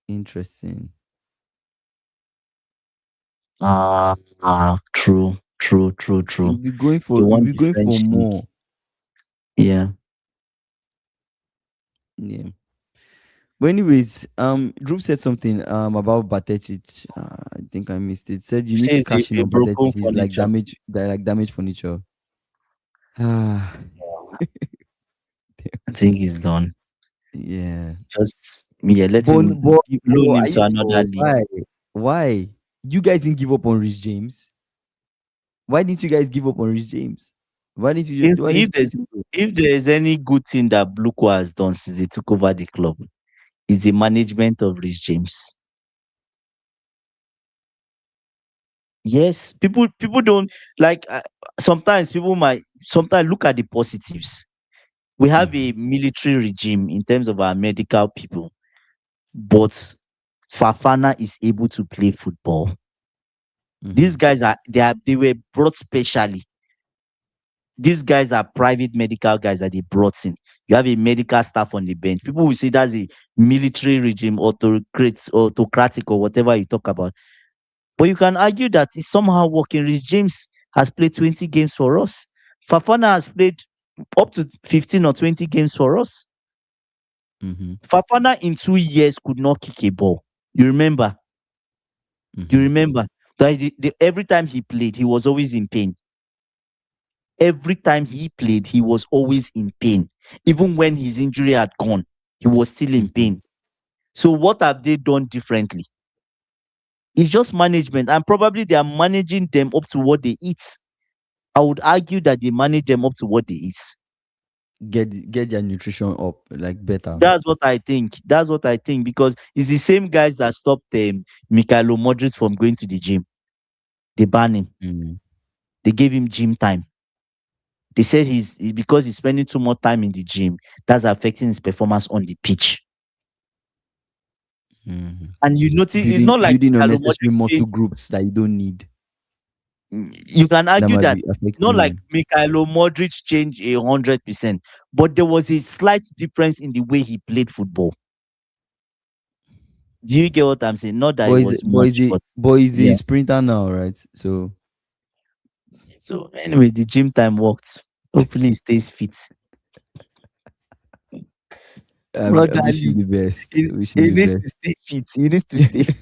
Interesting. True, true, true, He'll true. be going He for he'll won be the going for French league. more. Yeah. Yeah. But anyways, Drew said something about Batetic. I think I missed it. Said you need to Says cash in a on broken Batetic. It's like furniture. damage furniture. Ah, I think he's done. yeah. Just yeah, let But him but loan but him are to you another sure? league. Why? You guys didn't give up on Rich James. Why didn't you guys give up on Rich James? Why didn't If you there's let him go? if there is any good thing that Bluko has done since he took over the club, is the management of Rich James. Yes, people don't like. Sometimes people might sometimes look at the positives. We have a Mhm. military regime in terms of our medical people, but Fafana is able to play football. These Mhm. guys they were brought specially. These guys are private medical guys that they brought in. You have a medical staff on the bench. People will say that's a military regime, autocratic, or whatever you talk about. But you can argue that it's somehow working. Rich James has played 20 games for us. Fafana has played up to 15 or 20 games for us. Mhm. Fafana in 2 years could not kick a ball. You remember? You Mhm. remember that every time he played, he was always in pain. Every time he played, he was always in pain. Even when his injury had gone, he was still in Mhm. pain. So what have they done differently? It's just management, and probably they are managing them up to what they eat. I would argue that they manage them up to what they eat. Get their nutrition up like better. That's what I think. That's what I think because it's the same guys that stopped Mikhailo Modric from going to the gym. They banned him. Mhm. They gave him gym time. They said because he's spending too much time in the gym, that's affecting his performance on the pitch. Mhm. And you notice it's Building not like building Mikhailo unnecessary Modric muscle changed. groups that you don't need, You can that argue might that be it's not affecting like you. Mikhailo Modric changed 100%, but there was a slight difference in the way he played football. Do you get what I'm saying? Not that it But is was much, but he's a yeah. sprinter now, right? So So anyway, the gym time worked. Hopefully he stays fit. I wish him Brotherly, the best. I wish him he the needs best. to stay fit. He needs to stay fit.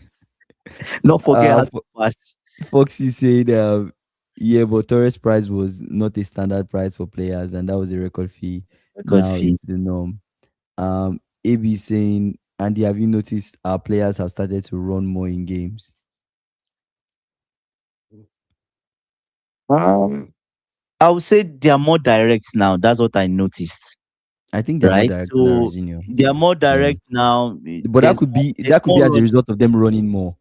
Not forget how to Fo- pass. Foxy said, yeah, but Torres price was not a standard price for players, and that was a record fee. Record Now fee. it's the norm. AB saying, Andy, have you noticed our players have started to run more in games? Um, I would say they are more direct now. That's what I noticed. I think they're more Right? direct than So Rosinho. they are more Yeah, direct now. but There's that could be more as a running. result of them running more,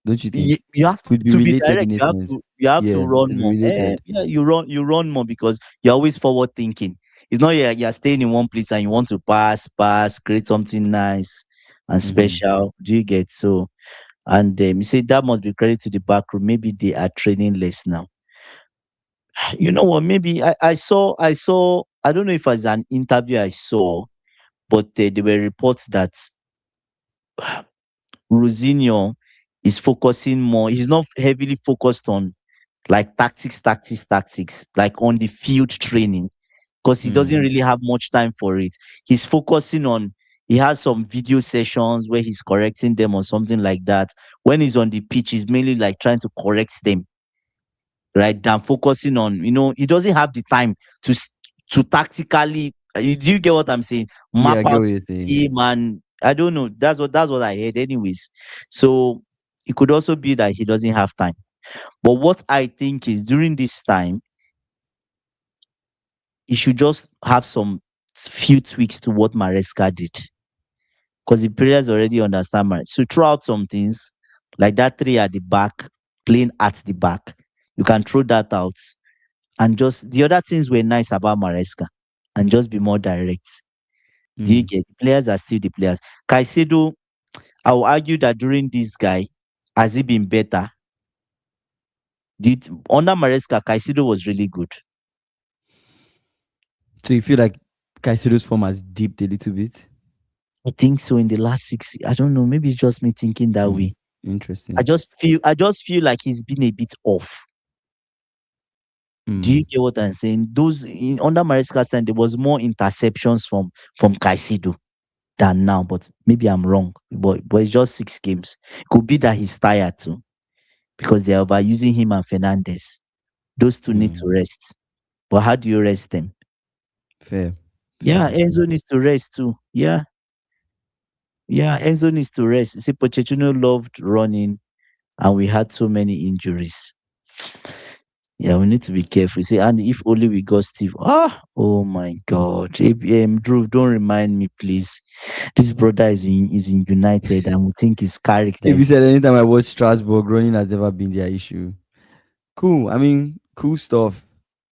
don't you think? You have Could be to be related direct. in a sense. You have to Yeah, run more. related. Yeah, you run more because you're always forward thinking. It's not you're staying in one place and you want to pass, create something nice and Mm-hmm. special. Do you get so? And you say that must be credit to the back room. Maybe they are training less now. You know what? Maybe I saw. I don't know if it's an interview I saw, but there were reports that Rosinho is focusing more. He's not heavily focused on like tactics, like on the field training, because he doesn't Mm. really have much time for it. He's focusing on, he has some video sessions where he's correcting them or something like that. When he's on the pitch, he's mainly like trying to correct them, right? Than focusing on, he doesn't have the time to tactically, do you get what I'm saying? Yeah, Map I get out what you're saying. team, and I don't know. That's what I heard, anyways. So it could also be that he doesn't have time. But what I think is during this time, he should just have some few tweaks to what Maresca did. Because the players already understand Maresca. So throw out some things like that three at the back, playing at the back. You can throw that out. And just the other things were nice about Maresca. And just be more direct. Do you Mm. get? The players are still the players. Caicedo, I will argue that during this guy, has he been better? Under Maresca, Caicedo was really good. So you feel like Caicedo's form has dipped a little bit? I think so in the last 6. I don't know. Maybe it's just me thinking that Mm. way. Interesting. I just feel like he's been a bit off. Do you Mm. get what I'm saying? Those under Maresca's time, there was more interceptions from Caicedo than now. But maybe I'm wrong. But it's just 6 games. Could be that he's tired too because they're overusing him and Fernandez. Those two need to Mm. rest. But how do you rest them? Fair. Yeah, Fair. Fair. Enzo needs to rest too. Yeah, Enzo needs to rest. See, Pochettino loved running, and we had so many injuries. Yeah, we need to be careful. See, and if only we got Steve. Oh my God. Drew, don't remind me, please. This brother is in United, and we think his character If you is. said anytime I watch Strasbourg, running has never been their issue. Cool. I mean, cool stuff,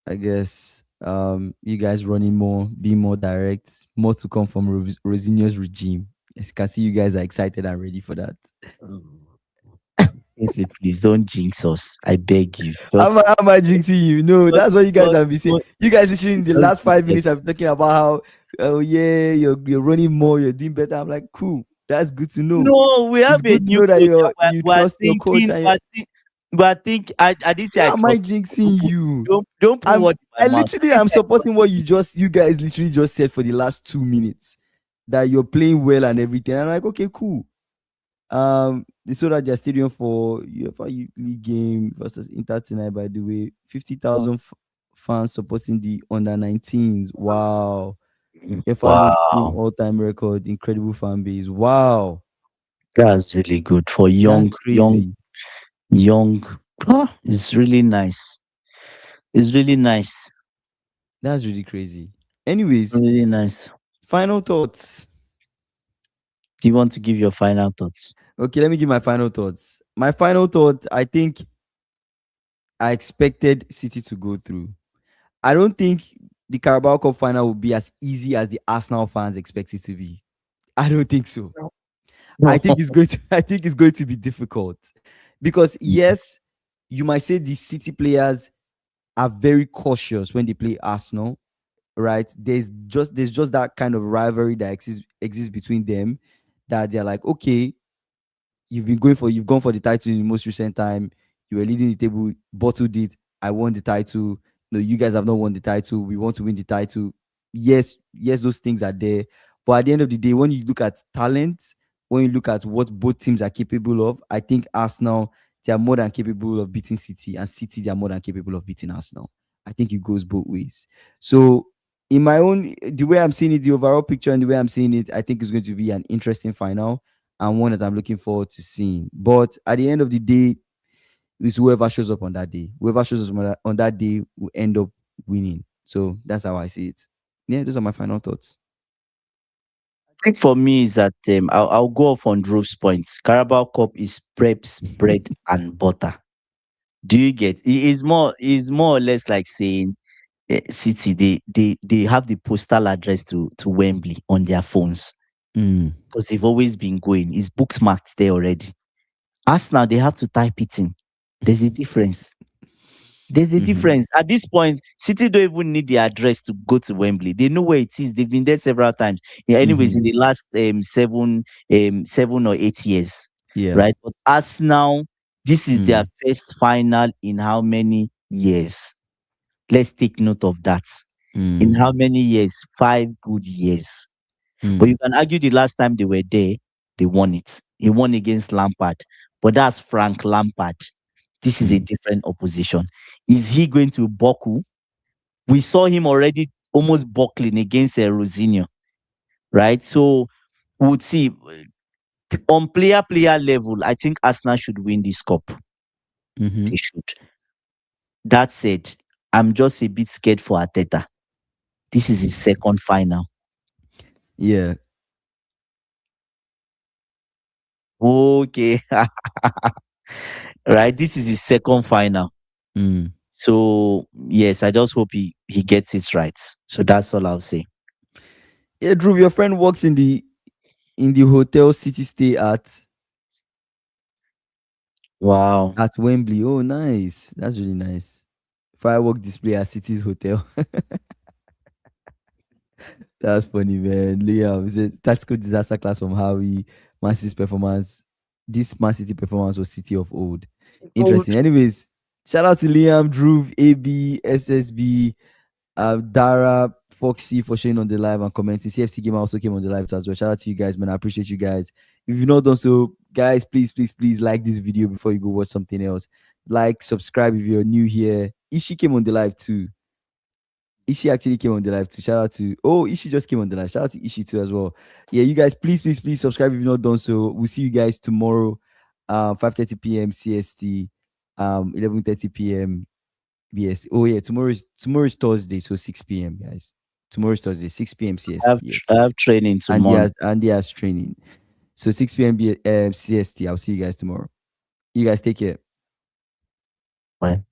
I guess. You guys running more, being more direct, more to come from Roseniors regime. As you can see, you guys are excited and ready for that. Please, please don't jinx us. I beg you. Am I jinxing you? No, that's what you guys Just, have been saying. You guys literally in the just last be 5 minutes careful. have been talking about how, oh yeah, you're running more, you're doing better. I'm like, cool. That's good to know. No, we have It's a good to new know that coach. you We're trust your coach thinking, and you we're think. I didn't say I how am I trust. jinxing you? Don't put I'm word in I my mouth. literally I didn't am say I trust supporting what you guys literally just said for the last 2 minutes. That you're playing well and everything. And I'm like, okay, cool. They sold out their stadium for UEFA Youth League game versus Inter tonight. By the way, 50,000 fans supporting the under 19s. Wow, you. UEFA League game Wow, all-time record. Incredible fan base. Wow, that's really good for that's young, crazy. young. Ah, it's really nice. It's really nice. That's really crazy. Anyways, Really nice. final thoughts. Do you want to give your final thoughts? Okay, let me give my final thoughts. My final thought. I think I expected City to go through. I don't think the Carabao Cup final will be as easy as the Arsenal fans expect it to be. I don't think so. I No. think it's going to I think it's going to be difficult. Because yes, you might say the City players are very cautious when they play Arsenal, right? There's just that kind of rivalry that exists between them, that they're like, okay, you've gone for the title in the most recent time. You were leading the table, bottled it. I won the title. No, you guys have not won the title. We want to win the title. Yes, those things are there. But at the end of the day, when you look at talent, when you look at what both teams are capable of, I think Arsenal, they are more than capable of beating City, and City, they are more than capable of beating Arsenal. I think it goes both ways. So in my own, the way I'm seeing it, the overall picture and the way I'm seeing it, I think it's going to be an interesting final and one that I'm looking forward to seeing. But at the end of the day, it's whoever shows up on that day. Whoever shows up on that day will end up winning. So that's how I see it. Yeah, those are my final thoughts. I think for me is that I'll go off on Drove's points. Carabao Cup is preps, bread and butter. Do you get? It is more or less like saying City. They have the postal address to Wembley on their phones Mm. because they've always been going. It's bookmarked there already. Arsenal, they have to type it in. There's a difference. There's a Mm-hmm. difference. At this point, City don't even need the address to go to Wembley. They know where it is. They've been there several times. Yeah, anyways, Mm-hmm. in the last 7 or 8 years, Yeah. right? But Arsenal, this is their Mm. first final in how many years? Let's take note of that. In Mm. how many years? 5 good years. But you Mm. can argue the last time they were there, they won it. He won against Lampard, but that's Frank Lampard. This is a Mm. different opposition. Is he going to buckle? We saw him already almost buckling against Rosenior, right? So we would see on player level. I think Arsenal should win this cup. Mm-hmm. They should. That said, I'm just a bit scared for Ateta. This is his second final. Yeah. Okay, right. This is his second final. Mm. So yes, I just hope he gets it right. So that's all I'll say. Yeah, Drew, your friend works in the hotel City stay Wow. at Wembley. Oh, nice. That's really nice. Firework display at City's hotel. That's funny, man. Liam, is a tactical disaster class from Howie. Man City's performance. This Man City performance was City of old. Interesting. Anyways, shout out to Liam, Drew, AB, SSB, Dara, Foxy for showing on the live and commenting. CFC Gamer also came on the live too as well. Shout out to you guys, man. I appreciate you guys. If you've not done so, guys, please like this video before you go watch something else. Like, subscribe if you're new here. Ishi came on the live too. Ishi actually came on the live too. Shout out to Ishi just came on the live. Shout out to Ishi too as well. Yeah, you guys, please subscribe if you've not done so. We'll see you guys tomorrow, 5:30 p.m. CST, 11:30 p.m. BS. Oh yeah, tomorrow is Thursday, so 6 p.m. guys. Tomorrow is Thursday, 6 p.m. CST. I Yes. have training And tomorrow. he has training. So 6 p.m. CST. I'll see you guys tomorrow. You guys take care. Right.